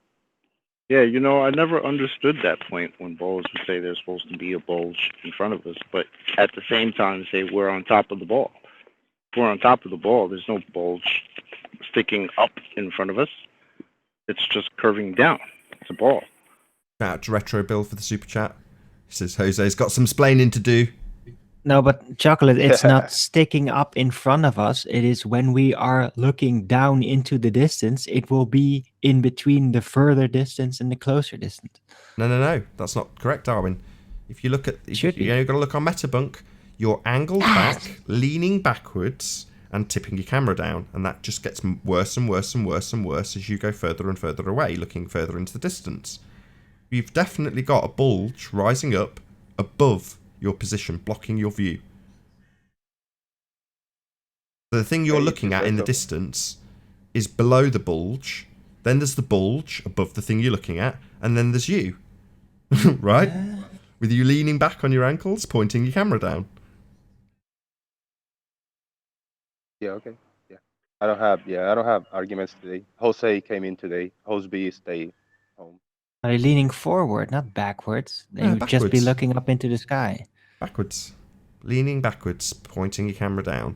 Yeah, I never understood that point when bowlers would say there's supposed to be a bulge in front of us, but at the same time say we're on top of the ball. If we're on top of the ball, there's no bulge sticking up in front of us. It's just curving down. It's a ball. Shout out to Retro Bill for the super chat. He says Jose's got some splaining to do. No, but Chocolate, it's not sticking up in front of us. It is when we are looking down into the distance, it will be in between the further distance and the closer distance. No. That's not correct, Darwin. If you look at... You've got to look on Metabunk. You're angled back, leaning backwards, and tipping your camera down. And that just gets worse and worse and worse and worse as you go further and further away, looking further into the distance. You've definitely got a bulge rising up above your position, blocking your view. So the thing you're looking at in the distance is below the bulge, then there's the bulge above the thing you're looking at, and then there's you. Right? With you leaning back on your ankles, pointing your camera down. Yeah, okay. Yeah. I don't have arguments today. Jose came in today. Jose stay home. Are you leaning forward, not backwards? Then you'd just be looking up into the sky. Backwards. Leaning backwards, pointing your camera down.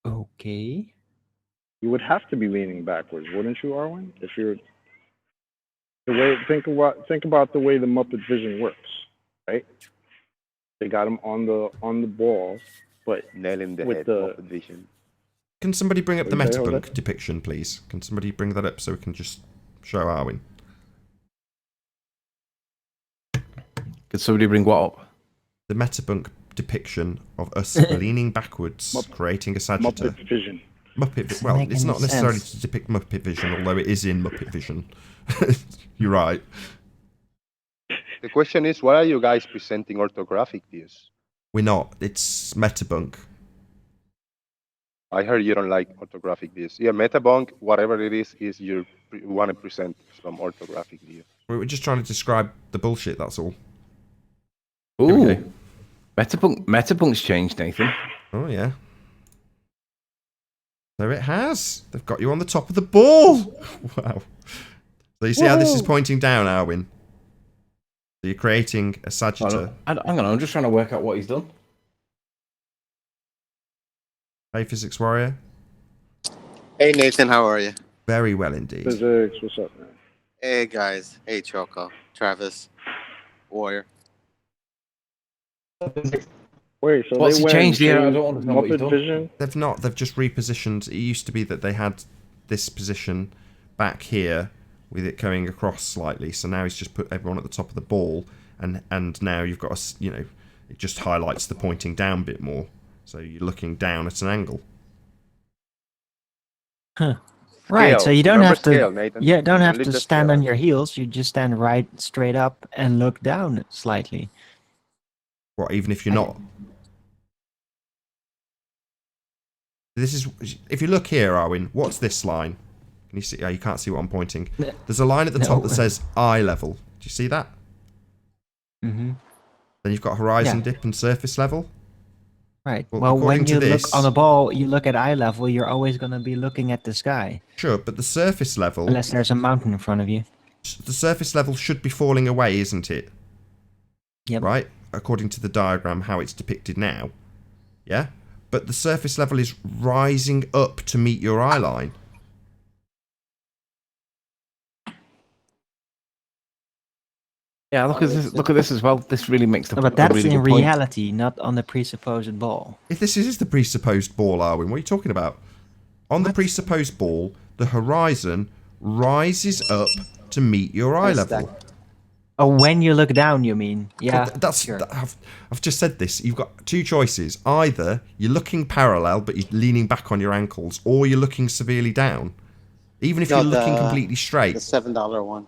Okay. You would have to be leaning backwards, wouldn't you, Arwen? If you're think about the way the Muppet Vision works, right? They got him on the ball, but nailing the with head, the Muppet Vision. Can somebody bring up the Metabunk depiction, please? Can somebody bring that up so we can just show Arwen? Could somebody bring what up? The Metabunk depiction of us leaning backwards, creating a sagittar. Muppet Vision. Well, it's not necessarily to depict Muppet Vision, although it is in Muppet Vision. You're right. The question is, why are you guys presenting orthographic views? We're not. It's Metabunk. I heard you don't like orthographic views. Yeah, Metabunk, whatever it is you want to present some orthographic view. We were just trying to describe the bullshit, that's all. Ooh. Metapunk's changed, Nathan. Oh, yeah. So it has. They've got you on the top of the ball. Wow. So you see how this is pointing down, Arwen? So you're creating a sagittar. Hang on, I'm just trying to work out what he's done. Hey, Physics Warrior. Hey, Nathan, how are you? Very well indeed. Physics, what's up, man? Hey, guys. Hey, Choco, Travis, Warrior. Wait, so what's they he changed here? I don't understand what he's Muppet done. Vision? They've not. They've just repositioned. It used to be that they had this position back here with it going across slightly. So now he's just put everyone at the top of the ball, and now you've got it just highlights the pointing down bit more. So you're looking down at an angle. Huh. Right, so you don't have to. Scale, Nathan. You don't have to Just stand scale. on your heels. You just stand right straight up and look down slightly. What, even if you're not? This is. If you look here, Arwen, what's this line? Can you see? Oh, you can't see what I'm pointing. There's a line at the top that says eye level. Do you see that? Mm-hmm. Then you've got horizon dip and surface level. Right. Well, when you this, look on a ball, you look at eye level, you're always going to be looking at the sky. Sure, but the surface level... Unless there's a mountain in front of you. The surface level should be falling away, isn't it? Yep. Right? According to the diagram, how it's depicted now. Yeah? But the surface level is rising up to meet your eye line. Yeah, look at this. Look at this as well. This really makes the. No, but that's really in good point. reality, not on the presupposed ball. If this is the presupposed ball, Arwen, what are you talking about? On the presupposed ball, the horizon rises up to meet your eye level. Oh, when you look down, you mean? Yeah. That's sure. I've just said this. You've got two choices. Either you're looking parallel but you're leaning back on your ankles, or you're looking severely down. Even if you're looking completely straight. The $7 one.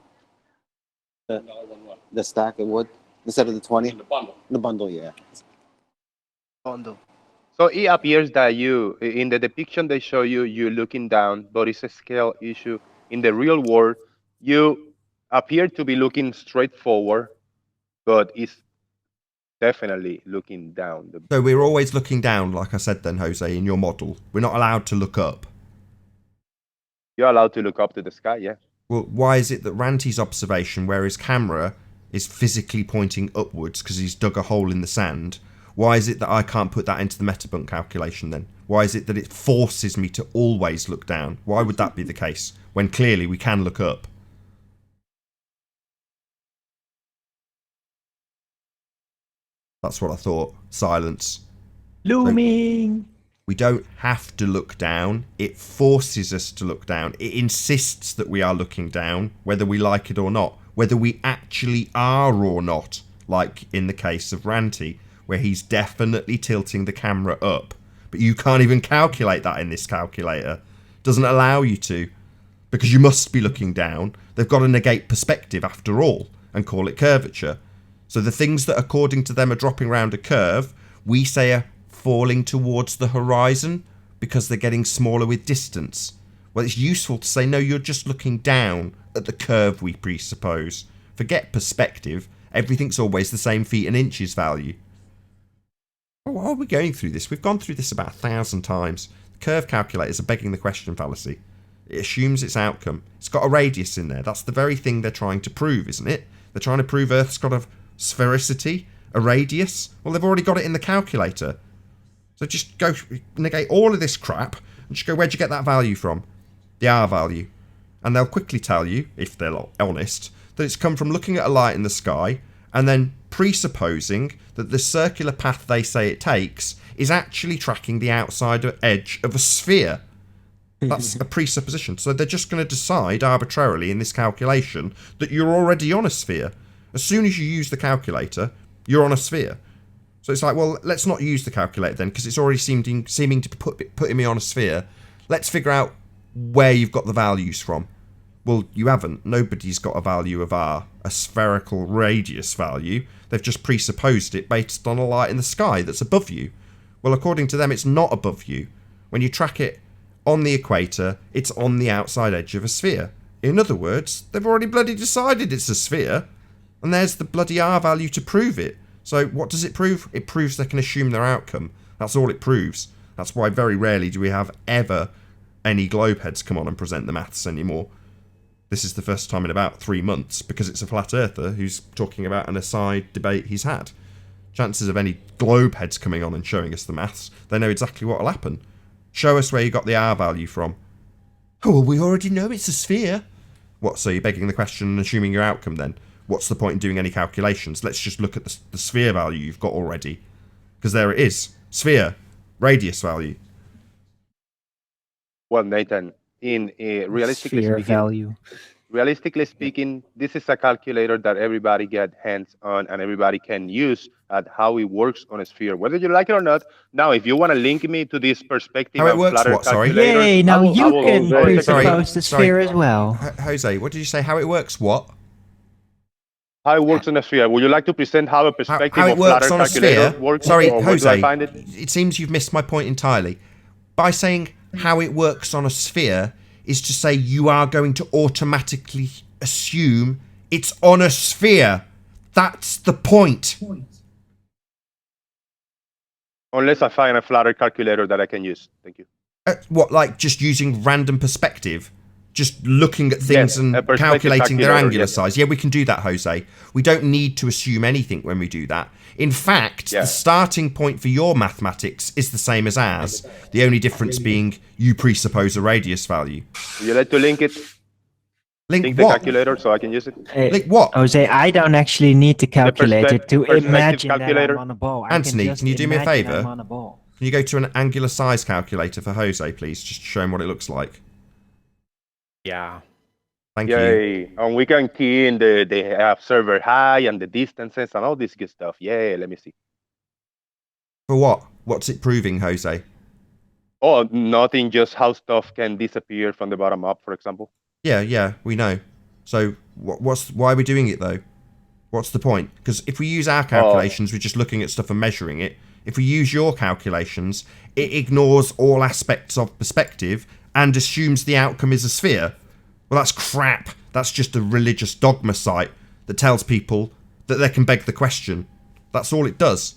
The stack of wood instead of the 20. The bundle. The bundle, yeah. Bundle. So it appears that you, in the depiction they show you, you're looking down, but it's a scale issue. In the real world, you appear to be looking straight forward, but it's definitely looking down. So we're always looking down, like I said then, Jose, in your model. We're not allowed to look up. You're allowed to look up to the sky, yeah. Well, why is it that Ranty's observation, where his camera is physically pointing upwards because he's dug a hole in the sand, why is it that I can't put that into the metabunk calculation then? Why is it that it forces me to always look down? Why would that be the case, when clearly we can look up? That's what I thought. Silence. Looming! We don't have to look down. It forces us to look down. It insists that we are looking down, whether we like it or not. Whether we actually are or not, like in the case of Ranty, where he's definitely tilting the camera up. But you can't even calculate that in this calculator. It doesn't allow you to, because you must be looking down. They've got to negate perspective after all, and call it curvature. So the things that according to them are dropping round a curve, we say are falling towards the horizon because they're getting smaller with distance. Well, it's useful to say, no, you're just looking down at the curve we presuppose. Forget perspective. Everything's always the same feet and inches value. Why are we going through this? We've gone through this about 1,000 times. The curve calculators are begging the question fallacy. It assumes its outcome. It's got a radius in there. That's the very thing they're trying to prove, isn't it? They're trying to prove Earth's got a sphericity, a radius. Well, they've already got it in the calculator. So just go negate all of this crap and just go, where'd you get that value from? The R value. And they'll quickly tell you, if they're honest, that it's come from looking at a light in the sky and then presupposing that the circular path they say it takes is actually tracking the outside edge of a sphere. That's a presupposition. So they're just going to decide arbitrarily in this calculation that you're already on a sphere. As soon as you use the calculator, you're on a sphere. So it's like, well, let's not use the calculator then, because it's already seeming to be putting me on a sphere. Let's figure out where you've got the values from. Well, you haven't. Nobody's got a value of R, a spherical radius value. They've just presupposed it based on a light in the sky that's above you. Well, according to them, it's not above you. When you track it on the equator, it's on the outside edge of a sphere. In other words, they've already bloody decided it's a sphere, and there's the bloody R value to prove it. So what does it prove? It proves they can assume their outcome. That's all it proves. That's why very rarely do we have ever any globeheads come on and present the maths anymore. This is the first time in about 3 months, because it's a flat earther who's talking about an aside debate he's had. Chances of any globeheads coming on and showing us the maths, they know exactly what will happen. Show us where you got the R value from. Oh, well, we already know it's a sphere. What, so you're begging the question and assuming your outcome then? What's the point in doing any calculations? Let's just look at the sphere value you've got already. Because there it is. Sphere. Radius value. Well, Nathan, realistically speaking, this is a calculator that everybody get hands on and everybody can use at how it works on a sphere, whether you like it or not. Now, if you want to link me to this perspective, how it works, what? Sorry. Yay! Now you can presuppose the sphere as well. Jose, what did you say? How it works? What? How it works on a sphere. Would you like to present how a perspective how it of works flatter on a calculator sphere? works? Sorry, or Jose. where do I find it? It seems you've missed my point entirely. By saying how it works on a sphere is to say you are going to automatically assume it's on a sphere. That's the point. Unless I find a flatter calculator that I can use. Thank you. What, like just using random perspective? Just looking at things and calculating their angular size. Yeah, we can do that, Jose. We don't need to assume anything when we do that. In fact, the starting point for your mathematics is the same as ours. The only difference being you presuppose a radius value. Would you like to link it? Link the calculator so I can use it? Link what? Jose, I don't actually need to calculate it to imagine that I'm on a ball. Anthony, can you do me a favour? Can you go to an angular size calculator for Jose, please? Just to show him what it looks like. Yeah. Thank you. Yay. And we can key in they have server high and the distances and all this good stuff. Yeah, let me see. For what? What's it proving, Jose? Oh, nothing, just how stuff can disappear from the bottom up, for example. Yeah, we know. So why are we doing it though? What's the point? Because if we use our calculations, we're just looking at stuff and measuring it. If we use your calculations, it ignores all aspects of perspective and assumes the outcome is a sphere. Well, that's crap. That's just a religious dogma site that tells people that they can beg the question. That's all it does.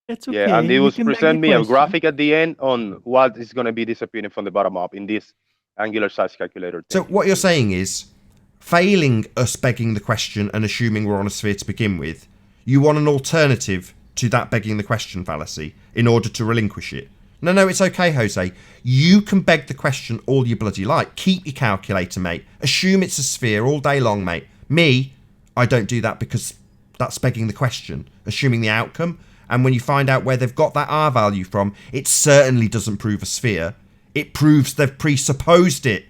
It's okay. Yeah, and they will you can beg present the me a question. graphic at the end on what is going to be disappearing from the bottom up in this angular size calculator. So what you're saying is, failing us begging the question and assuming we're on a sphere to begin with, you want an alternative to that begging the question fallacy in order to relinquish it. No, it's okay, Jose. You can beg the question all you bloody like. Keep your calculator, mate. Assume it's a sphere all day long, mate. Me, I don't do that because that's begging the question, assuming the outcome. And when you find out where they've got that R value from, it certainly doesn't prove a sphere. It proves they've presupposed it.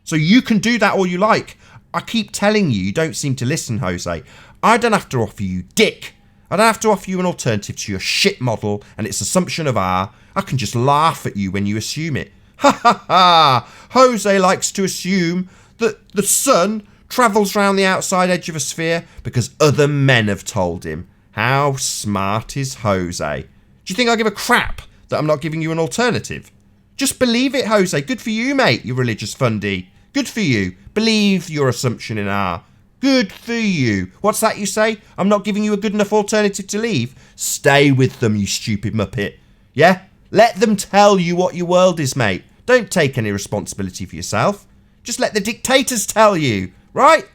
So you can do that all you like. I keep telling you, you don't seem to listen, Jose. I don't have to offer you dick. I don't have to offer you an alternative to your shit model and its assumption of R. I can just laugh at you when you assume it. Ha ha ha! Jose likes to assume that the sun travels round the outside edge of a sphere because other men have told him. How smart is Jose? Do you think I give a crap that I'm not giving you an alternative? Just believe it, Jose. Good for you, mate, you religious fundy. Good for you. Believe your assumption in R. Good for you. What's that you say? I'm not giving you a good enough alternative to leave? Stay with them, you stupid muppet. Yeah? Let them tell you what your world is, mate. Don't take any responsibility for yourself. Just let the dictators tell you, right?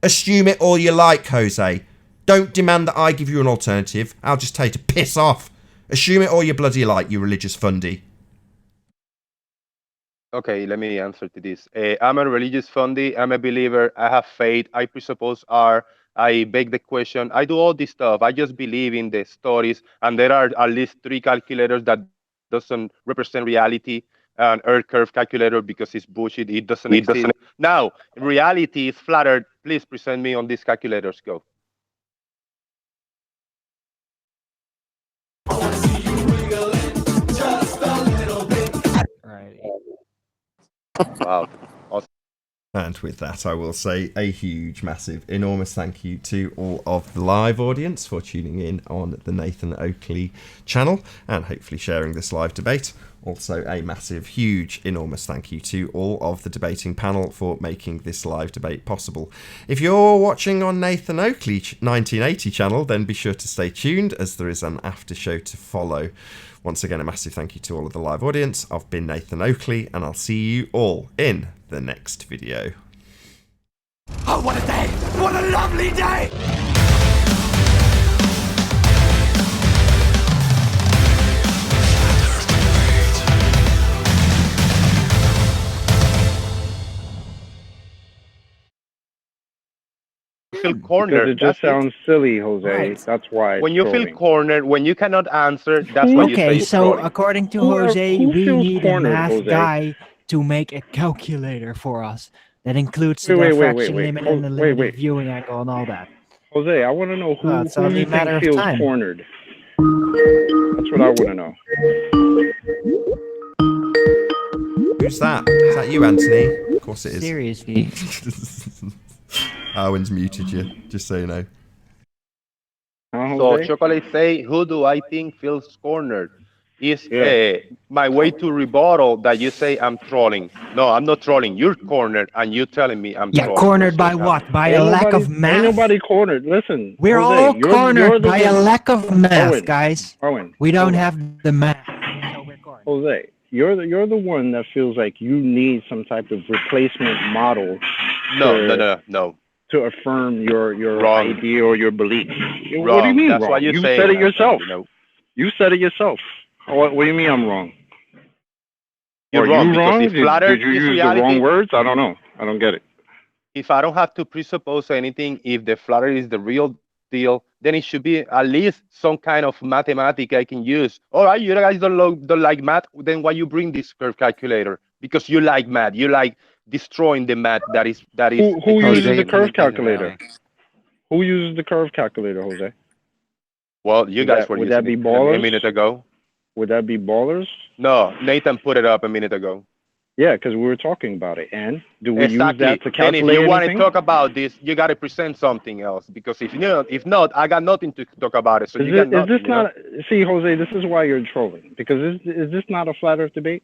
Assume it all you like, Jose. Don't demand that I give you an alternative. I'll just tell you to piss off. Assume it all you bloody like, you religious fundy. Okay, let me answer to this. I'm a religious fundy. I'm a believer. I have faith. I presuppose R. I beg the question. I do all this stuff. I just believe in the stories. And there are at least 3 calculators that doesn't represent reality. An Earth curve calculator because it's bullshit. It doesn't exist. Now, reality is flattered. Please present me on these calculators. Go. Right. Wow. Awesome. And with that, I will say a huge, massive, enormous thank you to all of the live audience for tuning in on the Nathan Oakley channel and hopefully sharing this live debate. Also, a massive, huge, enormous thank you to all of the debating panel for making this live debate possible. If you're watching on Nathan Oakley 1980 channel, then be sure to stay tuned as there is an after show to follow. Once again, a massive thank you to all of the live audience. I've been Nathan Oakley, and I'll see you all in the next video. Oh, what a day! What a lovely day! Feel cornered. Because it just sounds silly, Jose. Right. That's why. When you feel trolling. cornered, when you cannot answer, that's what you say. Okay, it's so trolling. according to Who Jose, we feels need a cornered, math Jose? guy to make a calculator for us that includes the Wait, diffraction limit and the wait. limited viewing angle and all that. Jose, I want to know who, It's only who a you matter think of feels time. cornered. That's what I want to know. Who's that? Is that you, Anthony? Of course it is. Seriously. Owen's muted you, just so you know. So Chocolate say, who do I think feels cornered? Is my way to rebuttal that you say I'm trolling. No, I'm not trolling. You're cornered and you're telling me I'm trolling. Cornered by what? By a lack of math? Ain't nobody cornered. Listen. We're Jose, all cornered by a lack of math, Owen, guys. Owen, We don't Owen. have the math. Jose, you're the one that feels like you need some type of replacement model. No. To affirm your Wrong. idea or your belief. Wrong. What do you mean That's wrong? what you're You saying, said it Anthony, yourself. you know. You said it yourself. What do you mean I'm wrong? You're Are wrong, you because wrong? if Did flattered you is use reality- the wrong words? I don't know. I don't get it. If I don't have to presuppose anything, if the flatter is the real deal, then it should be at least some kind of mathematics I can use. All right, you guys don't like math, then why you bring this curve calculator? Because you like math. You like destroying the mat that is Who uses the existing curve in calculator? Who uses the curve calculator, Jose? Well, you guys were would using that be it ballers? a minute ago. Would that be ballers? No, Nathan put it up a minute ago. Yeah, because we were talking about it. And do we Exactly. use that to And calculate if you want to anything? talk about this, you got to present something else. Because if not, I got nothing to talk about it. So you got Is nothing. this not? See, Jose, this is why you're trolling. Because is this not a flat Earth debate?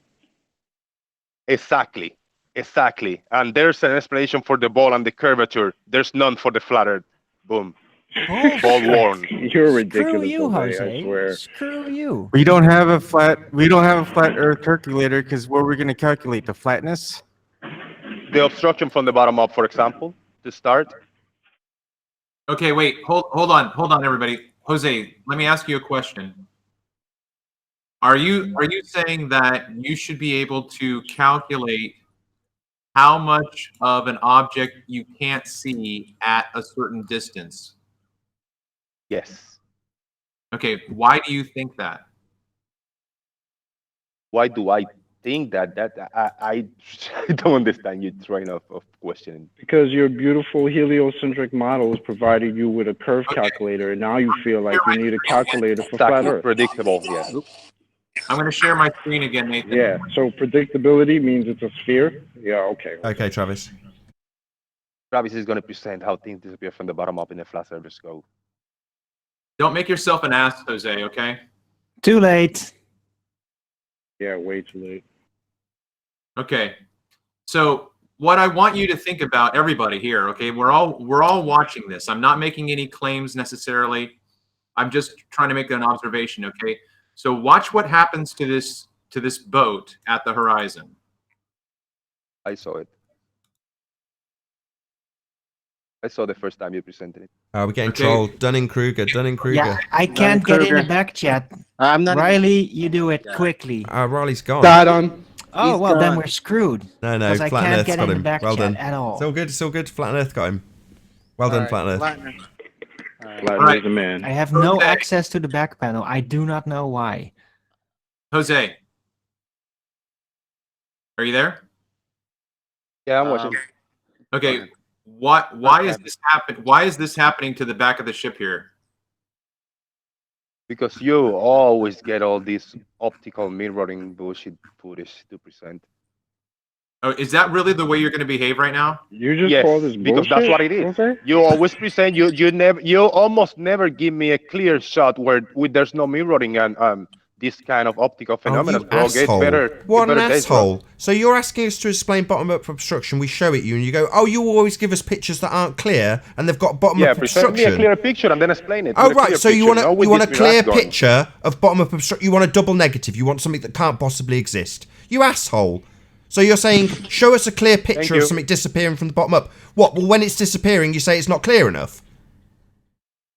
Exactly. And there's an explanation for the ball and the curvature. There's none for the flat Earth. Boom. Ball worn. You're ridiculous, Screw you, Jose. I Jose. swear. Screw you. We don't have a flat Earth calculator because what we're going to calculate the flatness. The obstruction from the bottom up, for example, to start. Okay, wait, hold on, everybody. Jose, let me ask you a question. Are you saying that you should be able to calculate how much of an object you can't see at a certain distance? Yes. Okay, why do you think that? Why do I think that? I don't understand your train of questioning. Because your beautiful heliocentric models provided you with a curve calculator, and now you feel like you need a calculator for flat Earth. Predictable, yeah. I'm going to share my screen again, Nathan. Yeah, so predictability means it's a sphere? Yeah, okay. Okay, Travis. Travis is going to present how things disappear from the bottom up in a flat surface go. Don't make yourself an ass, Jose, okay? Too late. Yeah, way too late. Okay. So what I want you to think about, everybody here, okay? We're all watching this. I'm not making any claims necessarily. I'm just trying to make an observation, okay? So watch what happens to this boat at the horizon. I saw it. I saw the first time you presented it. We're getting trolled. Dunning-Kruger. Yeah, I can't get in the back chat. I'm not. Riley, you do it quickly. Riley's gone. Died on. Oh, He's well, then gone. we're screwed. No, 'Cause I Flat can't Earth's get got in the him. back Well chat done. at all. It's all good. Flat Earth got him. Well done, Flat Earth. Flat is the man. I have no access to the back panel. I do not know why. Jose, are you there? Yeah, I'm watching. Okay. Why is this happen? Why is this happening to the back of the ship here? Because you always get all this optical mirroring bullshit footage to present. Oh, is that really the way you're going to behave right now? You just Yes, call this because bullshit? that's what it is. Okay. You always present. You almost never give me a clear shot where there's no mirroring and this kind of optical phenomena. You asshole. What an asshole. So you're asking us to explain bottom-up obstruction, we show it you, and you go, oh, you always give us pictures that aren't clear, and they've got bottom-up present obstruction. me a clear picture and then explain it. Oh, right, so you want a clear picture? picture of bottom-up obstruction, you want a double negative, you want something that can't possibly exist. You asshole. So you're saying, show us a clear picture of something disappearing from the bottom up. What, well, when it's disappearing, you say it's not clear enough?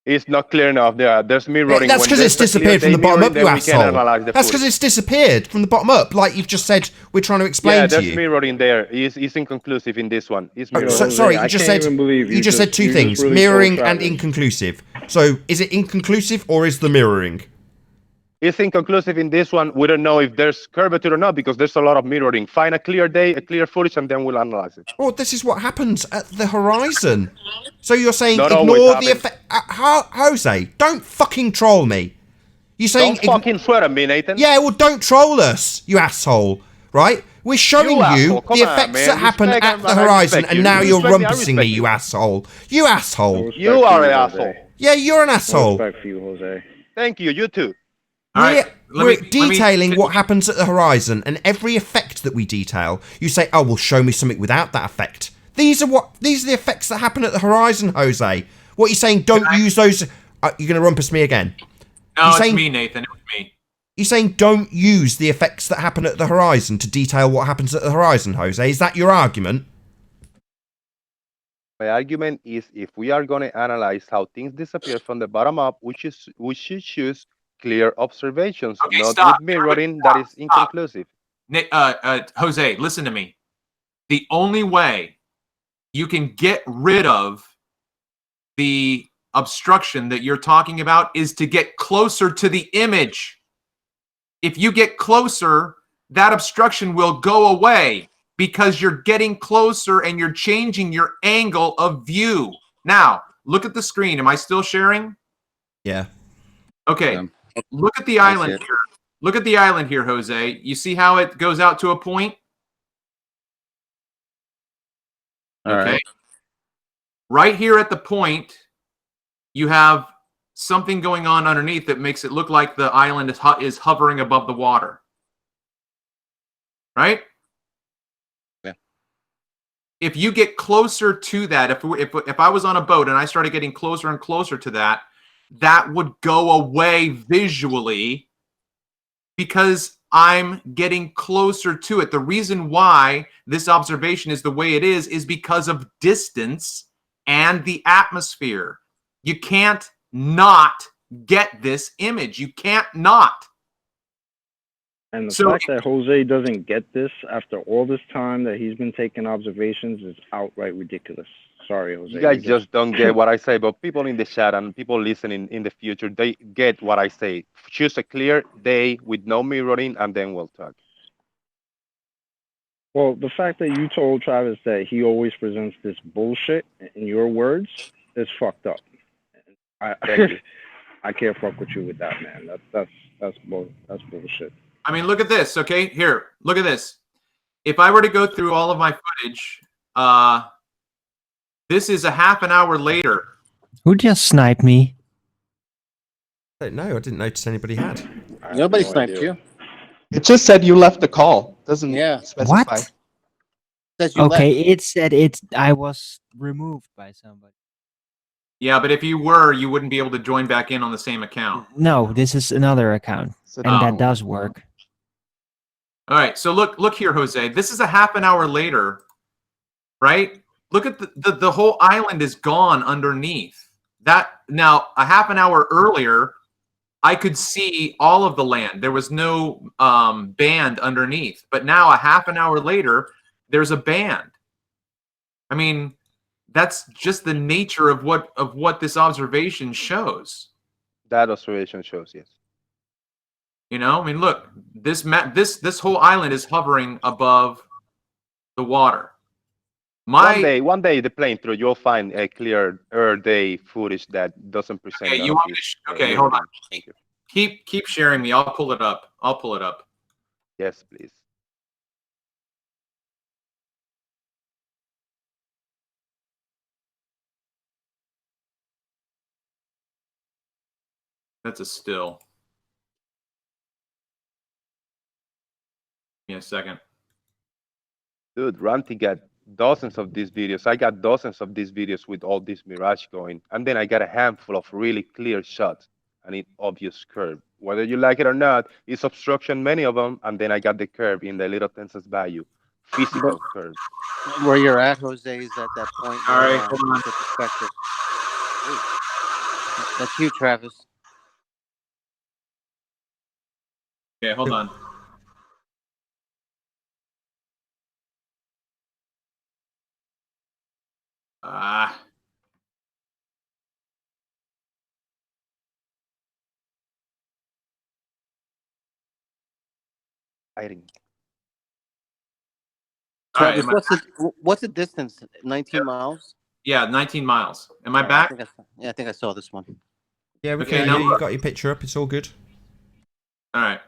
It's not clear enough. There's mirroring. That's because it's disappeared from the bottom up, you asshole. That's because it's disappeared from the bottom up, like you've just said we're trying to explain to you. Yeah, there's mirroring there. It's inconclusive in this one. It's sorry, you just said two things, mirroring and inconclusive. So is it inconclusive or is the mirroring? It's inconclusive in this one. We don't know if there's curvature or not because there's a lot of mirroring. Find a clear day, a clear footage, and then we'll analyze it. Oh, this is what happens at the horizon. So you're saying Not ignore the effect. Jose, don't fucking troll me. You're saying don't fucking swear at me, Nathan. Yeah, well, don't troll us, you asshole. Right? We're showing you the effects that happen at the horizon, and now you're rumpusing me, you asshole. You asshole. You are an asshole. Yeah, you're an asshole. Respect for you, Jose. Thank you. You too. We're detailing what happens at the horizon, and every effect that we detail, you say, "Oh, well, show me something without that effect." These are the effects that happen at the horizon, Jose. What you're saying? Don't use those. You're going to rumpus me again. No, it's me, Nathan. It was me. You're saying don't use the effects that happen at the horizon to detail what happens at the horizon, Jose. Is that your argument? My argument is, if we are going to analyze how things disappear from the bottom up, we should choose clear observations, not with mirroring that is inconclusive. Jose, listen to me. The only way you can get rid of the obstruction that you're talking about is to get closer to the image. If you get closer, that obstruction will go away. because you're getting closer and you're changing your angle of view. Now, look at the screen. Am I still sharing? Yeah. Okay. Look at the island here. Look at the island here, Jose. You see how it goes out to a point? Okay. Right here at the point, you have something going on underneath that makes it look like the island is hovering above the water. Right? Yeah. If you get closer to that, if I was on a boat and I started getting closer and closer to that, that would go away visually because I'm getting closer to it. The reason why this observation is the way it is because of distance and the atmosphere. You can't not get this image. You can't not. And the fact that Jose doesn't get this after all this time that he's been taking observations is outright ridiculous. Sorry, Jose. You guys just don't get what I say, but people in the chat and people listening in the future, they get what I say. Choose a clear day with no mirroring, and then we'll talk. Well, the fact that you told Travis that he always presents this bullshit in your words is fucked up. I can't fuck with you with that, man. That's bullshit. I mean, look at this, okay? Here, look at this. If I were to go through all of my footage, this is a half an hour later. Who just sniped me? I don't know. I didn't notice anybody had. Nobody sniped you. It just said you left the call. Doesn't specify. What? Says you Okay, left. it said I was removed by somebody. Yeah, but if you were, you wouldn't be able to join back in on the same account. No, this is another account, and that does work. All right, so look here, Jose. This is a half an hour later, right? Look at the whole island is gone underneath. That now a half an hour earlier, I could see all of the land. There was no band underneath, but now a half an hour later, there's a band. I mean, that's just the nature of what this observation shows. That observation shows, yes. You know, I mean, look, this whole island is hovering above the water. One day the plane through, you'll find a clear Earth day footage that doesn't present. Okay, you want me to okay, hold on. Keep sharing me. I'll pull it up. Yes, please. That's a still. Give me a second. Dude, Ranty got dozens of these videos. I got dozens of these videos with all this mirage going. And then I got a handful of really clear shots and an obvious curve. Whether you like it or not, it's obstruction, many of them. And then I got the curve in the little Tensas Bayou. Physical curve. Where you're at, Jose, is at that point. All right, hold on. The perspective. That's you, Travis. Okay, hold on. Travis, what's the distance? 19 miles? Yeah, 19 miles. Am I back? I think I saw this one. Yeah, okay, now you got your picture up. It's all good. All right.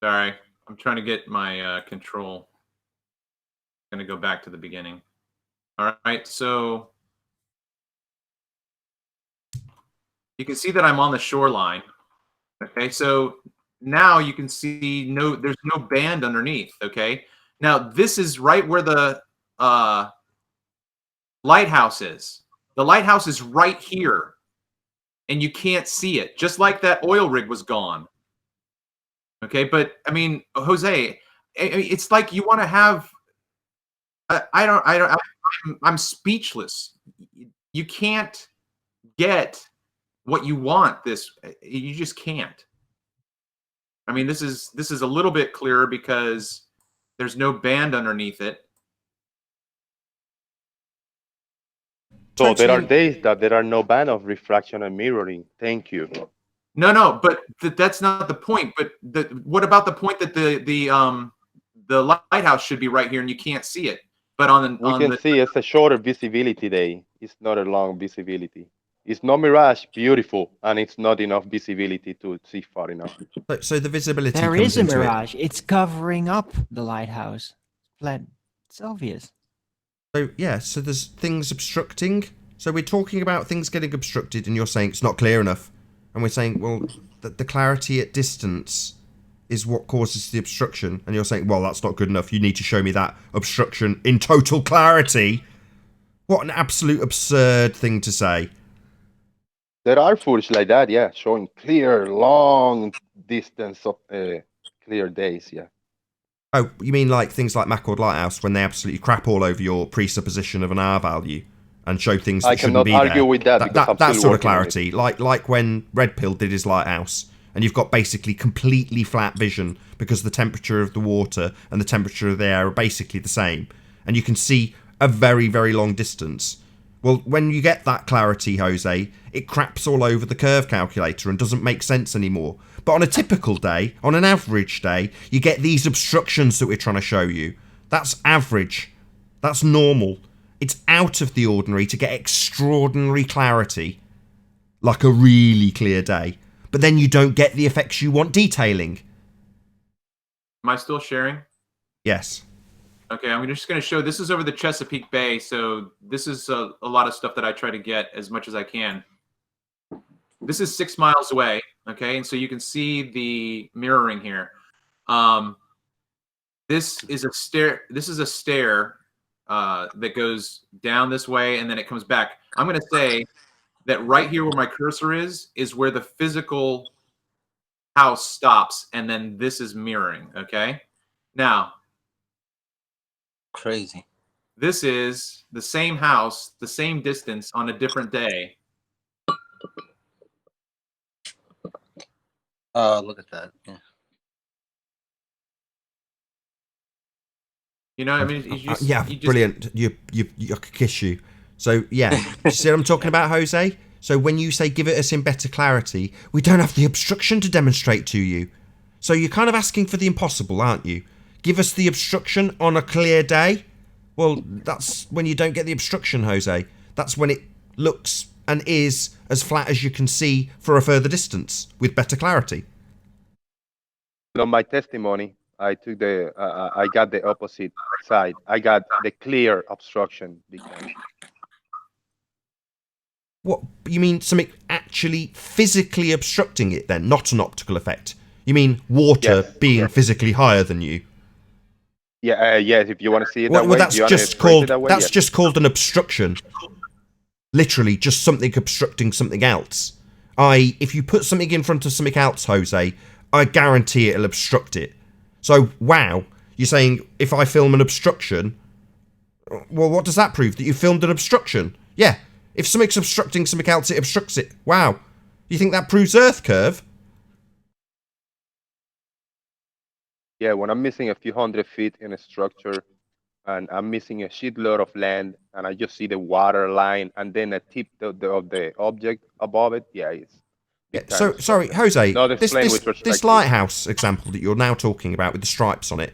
Sorry, I'm trying to get my control. I'm going to go back to the beginning. All right, so you can see that I'm on the shoreline. Okay, so now you can see there's no band underneath. Okay, now this is right where the lighthouse is. The lighthouse is right here, and you can't see it. Just like that oil rig was gone. Okay, but I mean, Jose, it's like you want to have. I'm speechless. You can't get what you want. You just can't. I mean, this is a little bit clearer because there's no band underneath it. So there are days that there are no band of refraction and mirroring. Thank you. No, but that's not the point. But what about the point that the lighthouse should be right here, and you can't see it. But on We can see it's a shorter visibility day. It's not a long visibility. It's not mirage, beautiful, and it's not enough visibility to see far enough. So the visibility There comes is a into it. mirage. It's covering up the lighthouse. It's obvious. So yeah, so there's things obstructing. So we're talking about things getting obstructed, and you're saying it's not clear enough, and we're saying, well, the clarity at distance is what causes the obstruction, and you're saying, well, that's not good enough. You need to show me that obstruction in total clarity. What an absolute absurd thing to say. There are footage like that, yeah, showing clear, long distance of clear days, yeah. Oh, you mean like things like Maccord Lighthouse when they absolutely crap all over your presupposition of an R value and show things that I shouldn't cannot be argue there? with that. That sort of clarity, like when Red Pill did his lighthouse, and you've got basically completely flat vision because the temperature of the water and the temperature of the air are basically the same, and you can see a very, very long distance. Well, when you get that clarity, Jose, it craps all over the curve calculator and doesn't make sense anymore. But on a typical day, on an average day, you get these obstructions that we're trying to show you. That's average. That's normal. It's out of the ordinary to get extraordinary clarity, like a really clear day. But then you don't get the effects you want detailing. Am I still sharing? Yes. Okay, I'm just going to show, this is over the Chesapeake Bay, so this is a lot of stuff that I try to get as much as I can. This is 6 miles away, okay, and so you can see the mirroring here. This is a stair. This is a stair that goes down this way, and then it comes back. I'm going to say that right here where my cursor is where the physical house stops, and then this is mirroring, okay? Now, crazy. This is the same house, the same distance on a different day. Look at that. Yeah. You know, I mean, yeah, brilliant. I could kiss you. So yeah, you see what I'm talking about, Jose? So when you say give it us in better clarity, we don't have the obstruction to demonstrate to you. So you're kind of asking for the impossible, aren't you? Give us the obstruction on a clear day. Well, that's when you don't get the obstruction, Jose. That's when it looks and is as flat as you can see for a further distance with better clarity. On my testimony, I took I got the opposite side. I got the clear obstruction. Because... What, you mean something actually physically obstructing it then, not an optical effect? You mean water being physically higher than you? Yeah, yes, if you want to see it that way. Well, that's just called just called an obstruction. Literally, just something obstructing something else. If you put something in front of something else, Jose, I guarantee it'll obstruct it. So, wow, you're saying if I film an obstruction, well, what does that prove? That you filmed an obstruction? Yeah, if something's obstructing something else, it obstructs it. Wow, you think that proves Earth curve? Yeah, when I'm missing a few hundred feet in a structure and I'm missing a shitload of land and I just see the water line and then a tip of the object above it, yeah, it's... Yeah, so, sorry, Jose, this lighthouse example that you're now talking about with the stripes on it,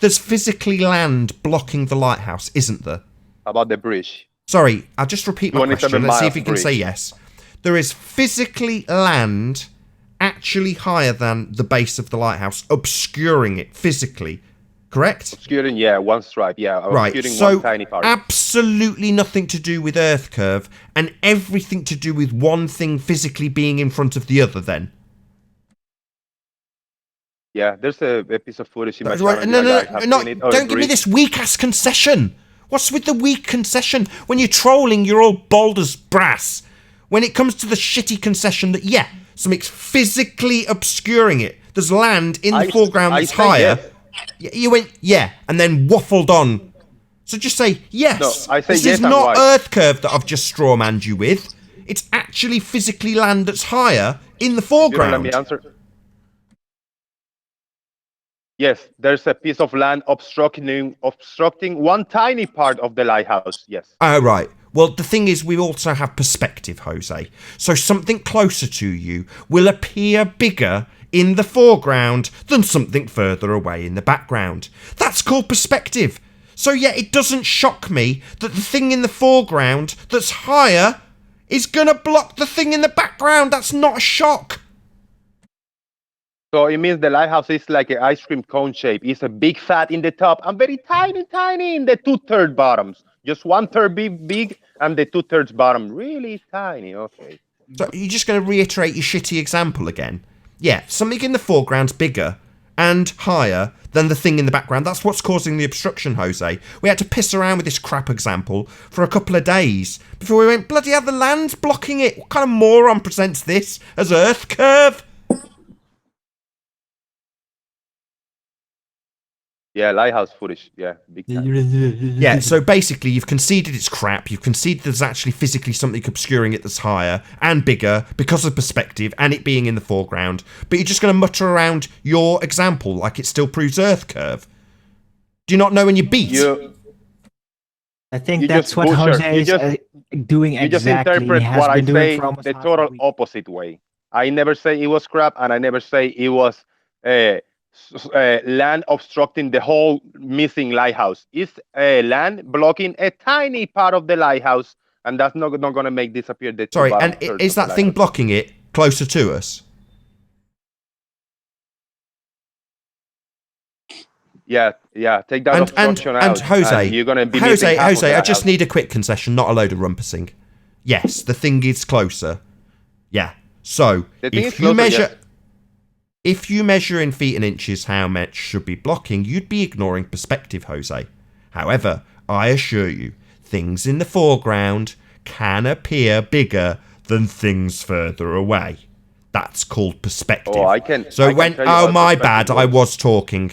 there's physically land blocking the lighthouse, isn't there? About the bridge. Sorry, I'll just repeat my question. Let's see if you can say yes. There is physically land actually higher than the base of the lighthouse, obscuring it physically, correct? Obscuring, yeah, one stripe, yeah. Right, obscuring so one tiny part. Absolutely nothing to do with Earth curve, and everything to do with one thing physically being in front of the other then. Yeah, there's a piece of footage in my channel. No, don't give me this weak-ass concession. What's with the weak concession? When you're trolling, you're all bold as brass. When it comes to the shitty concession that, yeah, something's physically obscuring it. There's land in the foreground that's higher. Yes. You went, yeah, and then waffled on. So just say, yes. No, I say this yes is not why. Earth curve that I've just strawmanned you with. It's actually physically land that's higher in the foreground. Let me answer. Yes, there's a piece of land obstructing one tiny part of the lighthouse, yes. Oh, right. Well, the thing is, we also have perspective, Jose. So something closer to you will appear bigger in the foreground than something further away in the background. That's called perspective. So yeah, it doesn't shock me that the thing in the foreground that's higher is gonna block the thing in the background. That's not a shock. So it means the lighthouse is like an ice cream cone shape. It's a big fat in the top and very tiny in the 2/3 bottoms. Just 1/3 big and the 2/3 bottom really tiny. Okay. So you're just going to reiterate your shitty example again? Yeah, something in the foreground's bigger and higher than the thing in the background. That's what's causing the obstruction, Jose. We had to piss around with this crap example for a couple of days before we went, bloody hell, the land's blocking it. What kind of moron presents this as Earth curve? Yeah, lighthouse footage. Yeah, big time. Yeah, so basically you've conceded it's crap. You've conceded there's actually physically something obscuring it that's higher and bigger because of perspective and it being in the foreground. But you're just going to mutter around your example like it still proves Earth curve. Do you not know when you beat? I think that's what Jose is doing exactly. You just interpret what I say the total opposite way. I never say it was crap, and I never say it was land obstructing the whole missing lighthouse. It's land blocking a tiny part of the lighthouse, and that's not going to make disappear the Sorry, and is that thing blocking it closer to us? Yeah, take that obstruction out. And Jose, you're going to be Jose, I just need a quick concession, not a load of rumpusing. Yes, the thing is closer. Yeah. So if you measure, if you measure in feet and inches how much should be blocking, you'd be ignoring perspective, Jose. However, I assure you, things in the foreground can appear bigger than things further away. That's called perspective. Oh, I can. So oh my bad, I was talking.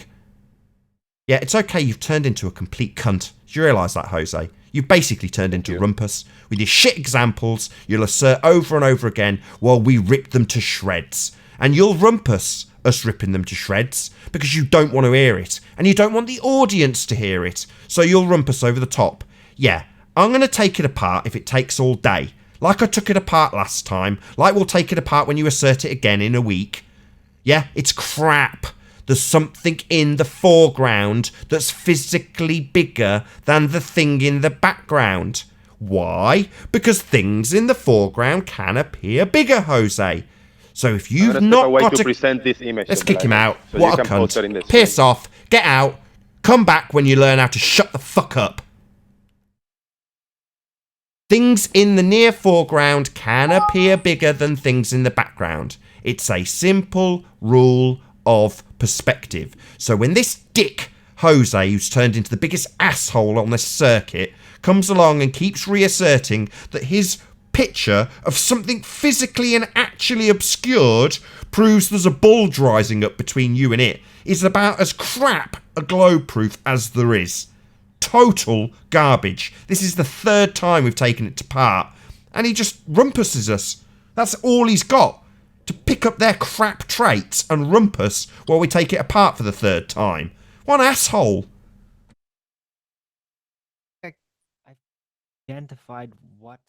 Yeah, it's okay, you've turned into a complete cunt. Do you realise that, Jose? You've basically turned into Rumpus. With your shit examples, you'll assert over and over again while we rip them to shreds. And you'll Rumpus us ripping them to shreds because you don't want to hear it. And you don't want the audience to hear it. So you'll Rumpus over the top. Yeah, I'm going to take it apart if it takes all day. Like I took it apart last time. Like we'll take it apart when you assert it again in a week. Yeah, it's crap. There's something in the foreground that's physically bigger than the thing in the background. Why? Because things in the foreground can appear bigger, Jose. So if you've not got to present this image, let's kick him out. So what a cunt. Piss off. Get out. Come back when you learn how to shut the fuck up. Things in the near foreground can appear bigger than things in the background. It's a simple rule of perspective. So when this dick Jose, who's turned into the biggest asshole on this circuit, comes along and keeps reasserting that his picture of something physically and actually obscured proves there's a bulge rising up between you and it, is about as crap a globe proof as there is. Total garbage. This is the third time we've taken it to part, and he just rumpuses us. That's all he's got. To pick up their crap traits and rumpus while we take it apart for the third time. What an asshole. I've identified what...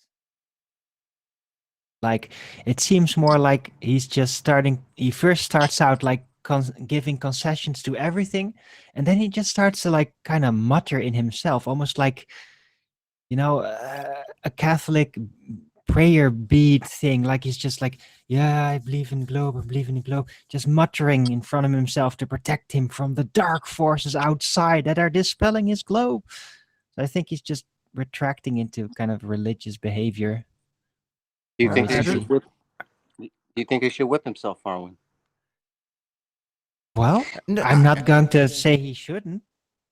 Like, it seems more like he's just starting... He first starts out like giving concessions to everything, and then he just starts to like kind of mutter in himself, almost like, you know, a Catholic prayer bead thing. Like he's just like, yeah, I believe in the globe, I believe in the globe, just muttering in front of himself to protect him from the dark forces outside that are dispelling his globe. So I think he's just retracting into kind of religious behavior. Do you think he should whip himself, Farwin? Well, no, I'm not going to say he shouldn't.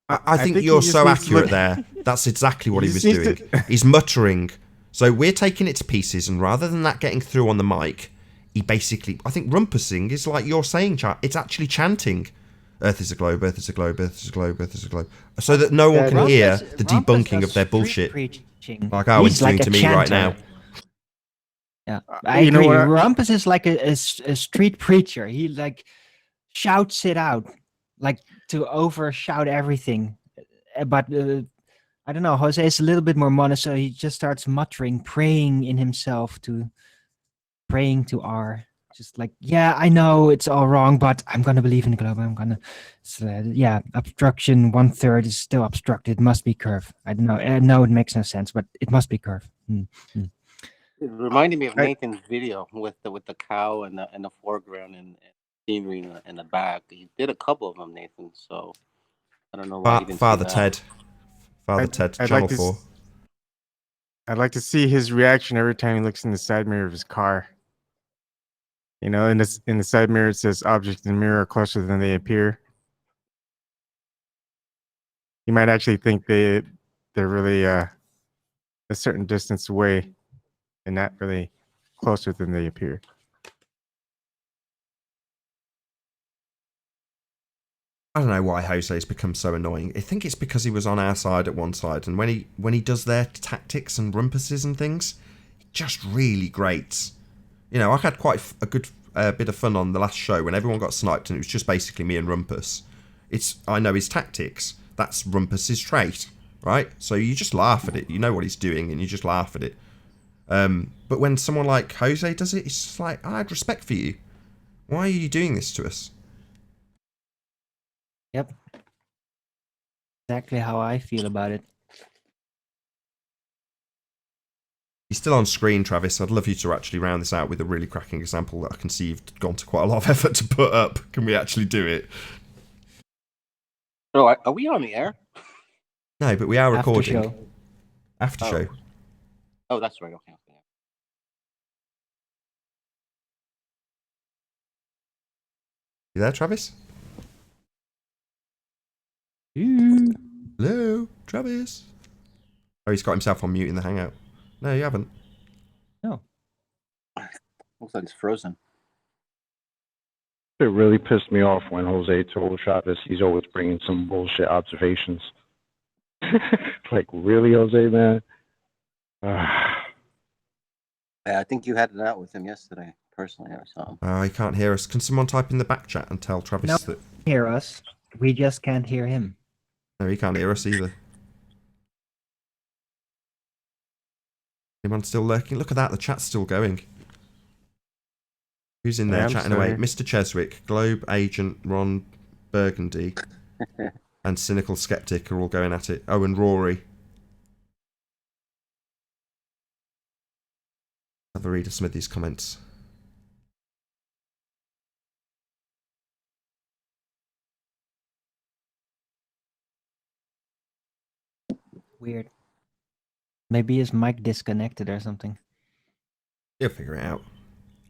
I think you're so accurate there. That's exactly what he was doing. He's muttering. So we're taking it to pieces, and rather than that getting through on the mic, he basically, I think rumpusing is like you're saying, it's actually chanting, Earth is a globe, Earth is a globe, Earth is a globe, Earth is a globe, so that no one can hear the debunking of their bullshit. Like Owen's doing to me right now. Yeah, I agree. Rumpus is like a street preacher. He like shouts it out, like to overshout everything. But I don't know, Jose is a little bit more modest, so he just starts muttering, praying in himself, praying to R. just like, yeah, I know it's all wrong, but I'm gonna believe in the globe. I'm gonna, obstruction 1/3 is still obstructed. It must be curved. I don't know. No, it makes no sense, but it must be curved. It reminded me of Nathan's video with the cow and the foreground and scenery in the back. He did a couple of them, Nathan. So I don't know why he didn't Father see that. Ted. Father Ted, I'd Channel like to 4. I'd like to see his reaction every time he looks in the side mirror of his car. You know, in the side mirror it says objects in the mirror are closer than they appear. You might actually think they're really a certain distance away and not really closer than they appear. I don't know why Jose's become so annoying. I think it's because he was on our side at one side, and when he does their tactics and rumpuses and things, it just really grates. You know, I had quite a good bit of fun on the last show when everyone got sniped, and it was just basically me and Rumpus. I know his tactics. That's Rumpus's trait, right? So you just laugh at it. You know what he's doing, and you just laugh at it. But when someone like Jose does it, it's just like, I had respect for you. Why are you doing this to us? Yep. Exactly how I feel about it. He's still on screen, Travis. I'd love you to actually round this out with a really cracking example that I can see you've gone to quite a lot of effort to put up. Can we actually do it? So are we on the air? No, but we are After recording. show. After show. Oh, that's right. Okay. You there, Travis? Hello, Travis. Oh, he's got himself on mute in the Hangout. No, you haven't. No. Looks like it's frozen. It really pissed me off when Jose told Travis he's always bringing some bullshit observations. Like, really, Jose, man? Yeah, I think you had it out with him yesterday, personally, or something. He can't hear us. Can someone type in the back chat and tell Travis No, that... hear us. We just can't hear him. No, he can't hear us either. Anyone still lurking? Look at that, the chat's still going. Who's in there I'm chatting sorry. away? Mr. Cheswick, Globe Agent Ron Burgundy, and Cynical Skeptic are all going at it. Oh, and Rory. Have a read of some of these comments. Weird. Maybe his mic disconnected or something. He'll figure it out.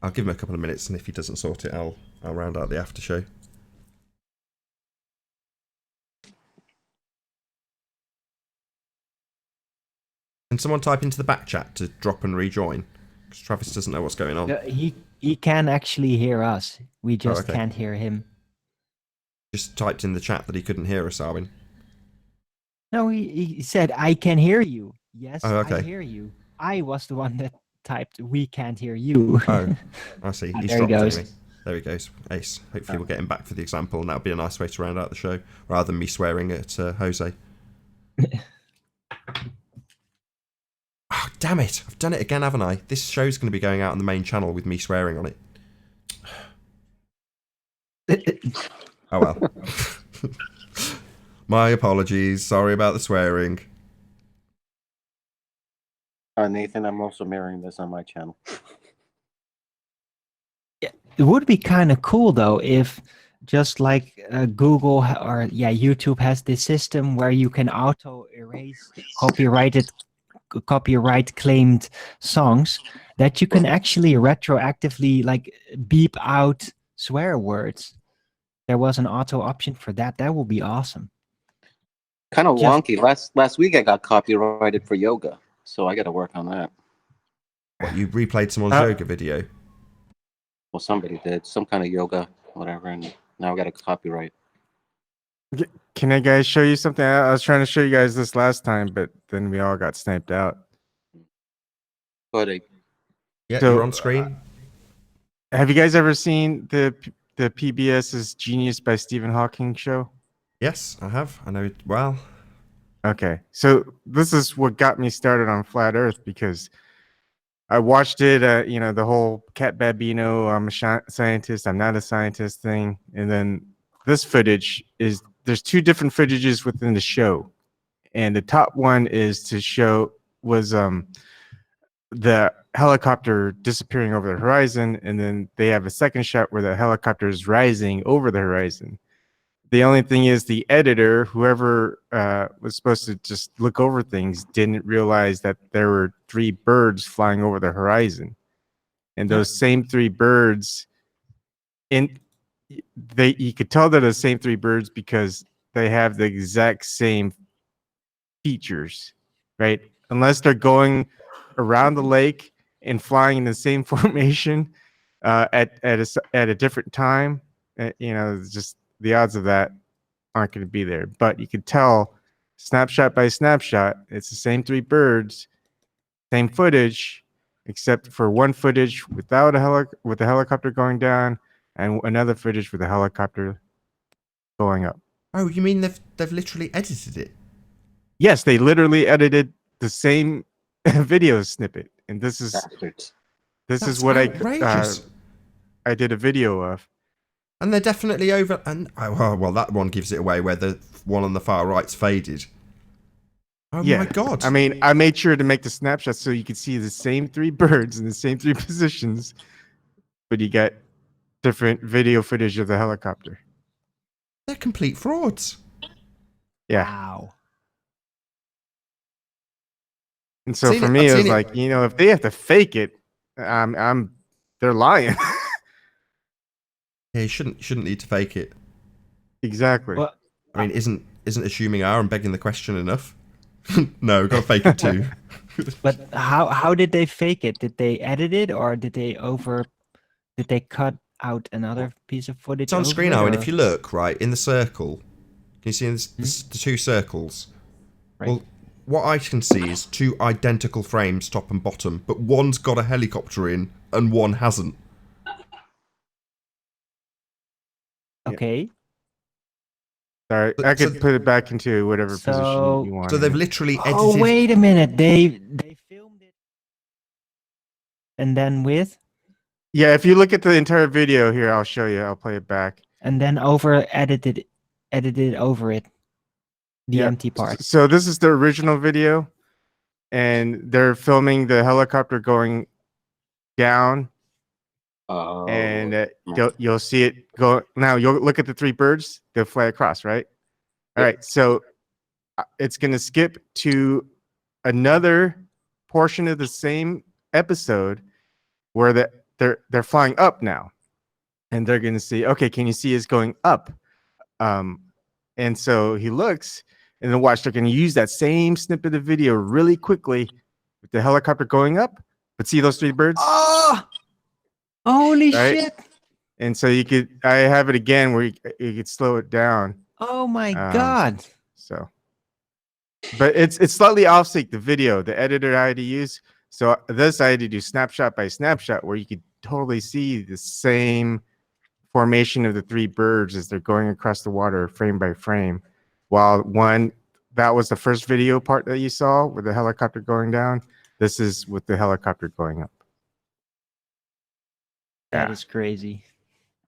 I'll give him a couple of minutes, and if he doesn't sort it, I'll round out the after show. Can someone type into the back chat to drop and rejoin? Because Travis doesn't know what's going on. He can actually hear us. We just okay. can't hear him. Just typed in the chat that he couldn't hear us, Arwin. No, he said, I can hear you. Yes, Oh, okay. I hear you. I was the one that typed, we can't hear you. Oh, I see. He's There he dropped goes. anyway. There he goes. Ace. Hopefully we'll get him back for the example, and that'll be a nice way to round out the show, rather than me swearing at Jose. Oh, damn it. I've done it again, haven't I? This show's going to be going out on the main channel with me swearing on it. Oh, well. My apologies. Sorry about the swearing. Nathan, I'm also mirroring this on my channel. It would be kind of cool, though, if just like Google or YouTube has this system where you can auto-erase copyright claimed songs, that you can actually retroactively like beep out swear words. There was an auto option for that. That would be awesome. Kind of wonky. Last week I got copyrighted for yoga, so I got to work on that. What, you replayed someone's yoga video? Well, somebody did some kind of yoga, whatever, and now I got a copyright. Can I guys show you something? I was trying to show you guys this last time, but then we all got sniped out. But yeah, So, you're on screen. Have you guys ever seen the PBS's Genius by Stephen Hawking show? Yes, I have. I know it well. Okay, so this is what got me started on flat Earth, because I watched it. The whole Cat Babino, I'm a scientist, I'm not a scientist thing, and then this footage is there's two different footages within the show, and the top one is to show was the helicopter disappearing over the horizon, and then they have a second shot where the helicopter is rising over the horizon. The only thing is the editor, whoever was supposed to just look over things, didn't realize that there were 3 birds flying over the horizon. And those same 3 birds, you could tell they're the same 3 birds because they have the exact same features, right? Unless they're going around the lake and flying in the same formation at a different time, just the odds of that aren't going to be there. But you could tell snapshot by snapshot, it's the same 3 birds, same footage, except for one footage without with the helicopter going down, and another footage with the helicopter going up. Oh, you mean they've literally edited it? Yes, they literally edited the same video snippet, and this is That's what outrageous. I did a video of. And they're definitely over. And well, that one gives it away where the one on the far right's faded. Oh Yeah. my god! I mean, I made sure to make the snapshot so you could see the same 3 birds in the same 3 positions, but you get different video footage of the helicopter. They're complete frauds. Yeah. Wow. And so for me, it was like, if they have to fake it, they're lying. Yeah, you shouldn't need to fake it. Exactly. Well, I mean, isn't assuming are and begging the question enough? No, gotta fake it too. But how did they fake it? Did they edit it, or did they cut out another piece of footage? It's on screen now, and if you look right in the circle, can you see the 2 circles? Right. Well, what I can see is 2 identical frames, top and bottom, but one's got a helicopter in and one hasn't. Okay. Sorry, I could put it back into whatever position you want. So they've literally edited. Oh, wait a minute. They filmed it and then with? Yeah, if you look at the entire video here, I'll show you. I'll play it back. And then edited over it. The empty part. So this is the original video, and they're filming the helicopter going down. And you'll see it go. Now you'll look at the 3 birds. They'll fly across, right? All right. So it's going to skip to another portion of the same episode where they're flying up now, and they're going to see. Okay, can you see it's going up? And so he looks, and then watch. They're going to use that same snippet of video really quickly with the helicopter going up. But see those 3 birds? Oh! Holy Right? shit! And so I have it again where you could slow it down. Oh my god! So, but it's slightly offsync the video. The editor I had to use. So this I had to do snapshot by snapshot where you could totally see the same formation of the 3 birds as they're going across the water frame by frame. While that was the first video part that you saw with the helicopter going down. This is with the helicopter going up. That is crazy.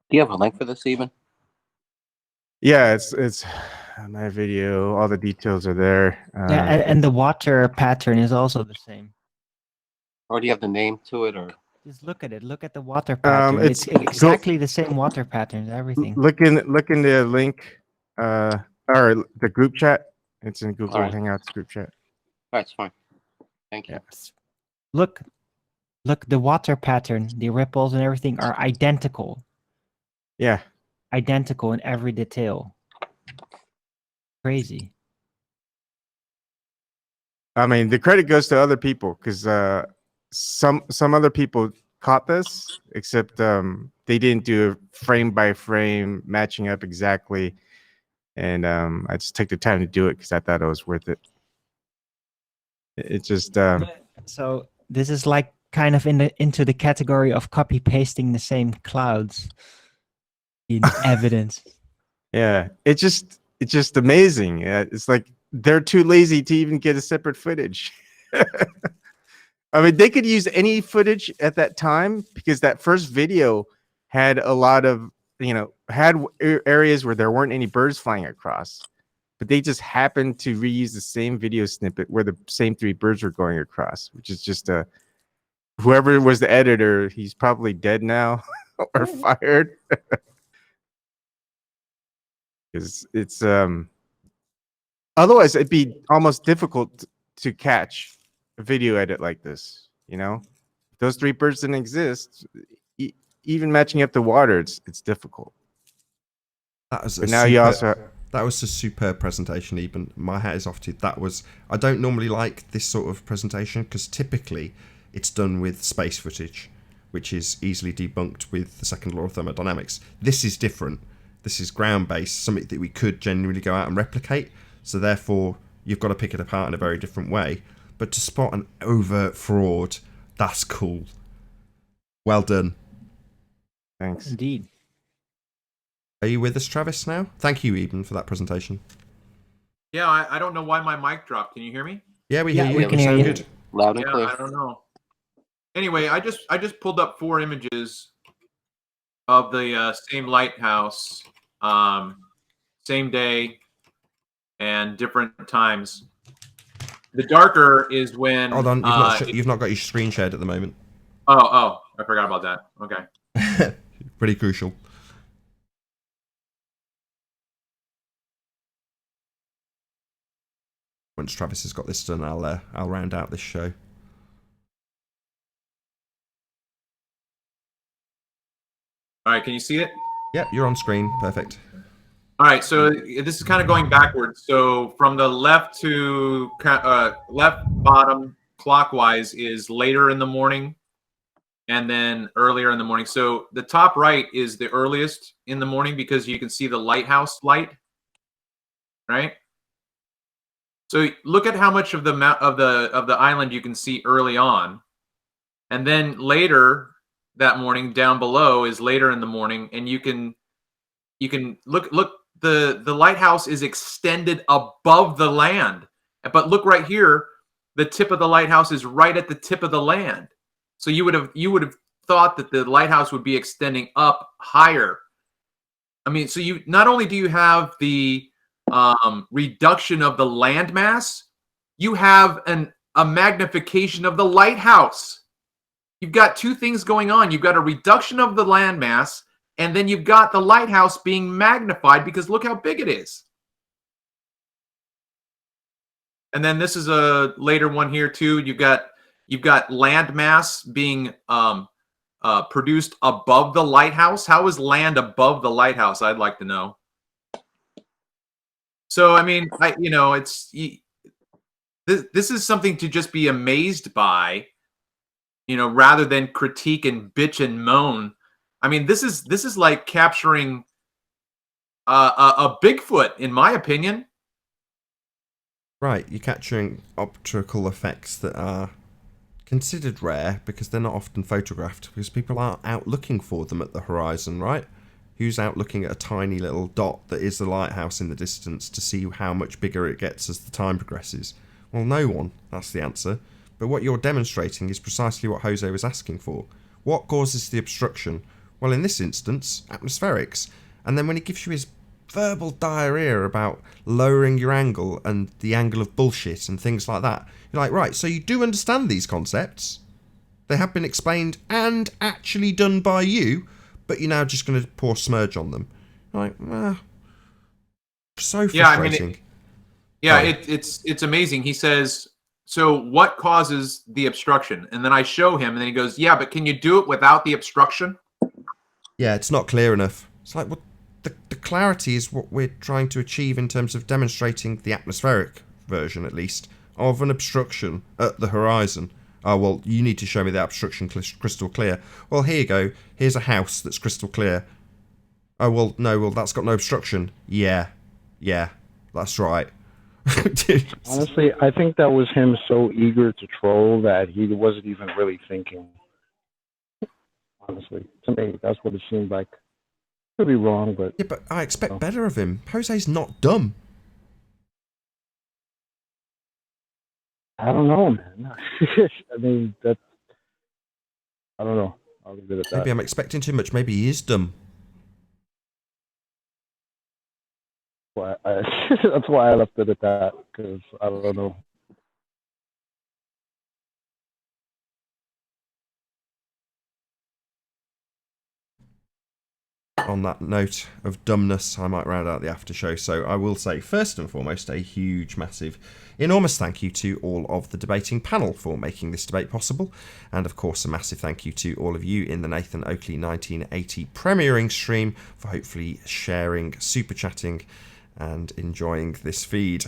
Do you have a link for this, even? Yeah, it's my video. All the details are there. Yeah, and the water pattern is also the same. Or do you have the name to it, or just look at it? Look at the water pattern. It's exactly the same water pattern. Everything. Look in the link, or the group chat. It's in Google Hangouts group chat. All right, it's fine. Thank you. Yes. Look, the water pattern, the ripples and everything are identical. Yeah. Identical in every detail. Crazy. I mean, the credit goes to other people because some other people caught this, except they didn't do a frame by frame matching up exactly. And I just took the time to do it because I thought it was worth it. It just so this is like kind of into the category of copy pasting the same clouds in evidence. Yeah, it's just amazing. It's like they're too lazy to even get a separate footage. I mean, they could use any footage at that time because that first video had a lot of, areas where there weren't any birds flying across, but they just happened to reuse the same video snippet where the same 3 birds were going across, which is just whoever was the editor, he's probably dead now or fired. Because it's otherwise it'd be almost difficult to catch a video edit like this. If those 3 birds didn't exist, even matching up the water, it's difficult. That was but now you also that was a superb presentation. Even my hat is off to you. That was. I don't normally like this sort of presentation because typically it's done with space footage, which is easily debunked with the second law of thermodynamics. This is different. This is ground-based, something that we could genuinely go out and replicate. So therefore, you've got to pick it apart in a very different way. But to spot an overt fraud, that's cool. Well done. Thanks. Indeed. Are you with us, Travis, now? Thank you, Eben, for that presentation. Yeah, I don't know why my mic dropped. Can you hear me? Yeah, we hear you. We can hear you. Good. Loud and Yeah, clear. I don't know. Anyway, I just pulled up 4 images of the same lighthouse, same day, and different times. The darker is when. Hold on, you've not got your screen shared at the moment. Oh, I forgot about that. Okay. Pretty crucial. Once Travis has got this done, I'll round out this show. All right, can you see it? Yep, you're on screen. Perfect. All right, so this is kind of going backwards. So from the left to left bottom clockwise is later in the morning, and then earlier in the morning. So the top right is the earliest in the morning because you can see the lighthouse light, right? So look at how much of the island you can see early on, and then later that morning down below is later in the morning, and you can look. The lighthouse is extended above the land, but look right here. The tip of the lighthouse is right at the tip of the land. So you would have thought that the lighthouse would be extending up higher. I mean, so you not only do you have the reduction of the landmass, you have a magnification of the lighthouse. You've got 2 things going on. You've got a reduction of the landmass, and then you've got the lighthouse being magnified because look how big it is. And then this is a later one here too. You've got landmass being produced above the lighthouse. How is land above the lighthouse? I'd like to know. So I mean, this is something to just be amazed by, rather than critique and bitch and moan. I mean, this is like capturing a Bigfoot, in my opinion. Right, you're capturing optical effects that are considered rare because they're not often photographed because people aren't out looking for them at the horizon, right? Who's out looking at a tiny little dot that is the lighthouse in the distance to see how much bigger it gets as the time progresses? Well, no one. That's the answer. But what you're demonstrating is precisely what Jose was asking for. What causes the obstruction? Well, in this instance, atmospherics. And then when he gives you his verbal diarrhea about lowering your angle and the angle of bullshit and things like that, you're like, right, so you do understand these concepts. They have been explained and actually done by you, but you're now just going to pour smudge on them. You're like, so frustrating. It's amazing. He says, so what causes the obstruction? And then I show him, and then he goes, yeah, but can you do it without the obstruction? Yeah, it's not clear enough. It's like, well, the clarity is what we're trying to achieve in terms of demonstrating the atmospheric version, at least, of an obstruction at the horizon. Oh, well, you need to show me the obstruction crystal clear. Well, here you go. Here's a house that's crystal clear. Oh, well, no, well, that's got no obstruction. Yeah, that's right. Honestly, I think that was him so eager to troll that he wasn't even really thinking. Honestly, to me, that's what it seemed like. Could be wrong, but yeah, but I expect better of him. Jose's not dumb. I don't know, man. I mean, that's. I don't know. I'll leave it at that. Maybe I'm expecting too much. Maybe he is dumb. That's why I left it at that, because I don't know. On that note of dumbness, I might round out the after show. So I will say, first and foremost, a huge, massive, enormous thank you to all of the debating panel for making this debate possible. And of course, a massive thank you to all of you in the Nathan Oakley 1980 premiering stream for hopefully sharing, super chatting, and enjoying this feed.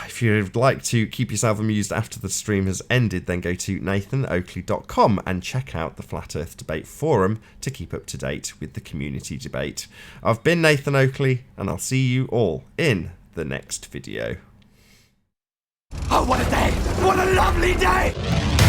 If you'd like to keep yourself amused after the stream has ended, then go to nathanoakley.com and check out the Flat Earth Debate Forum to keep up to date with the community debate. I've been Nathan Oakley, and I'll see you all in the next video. Oh, what a day! What a lovely day!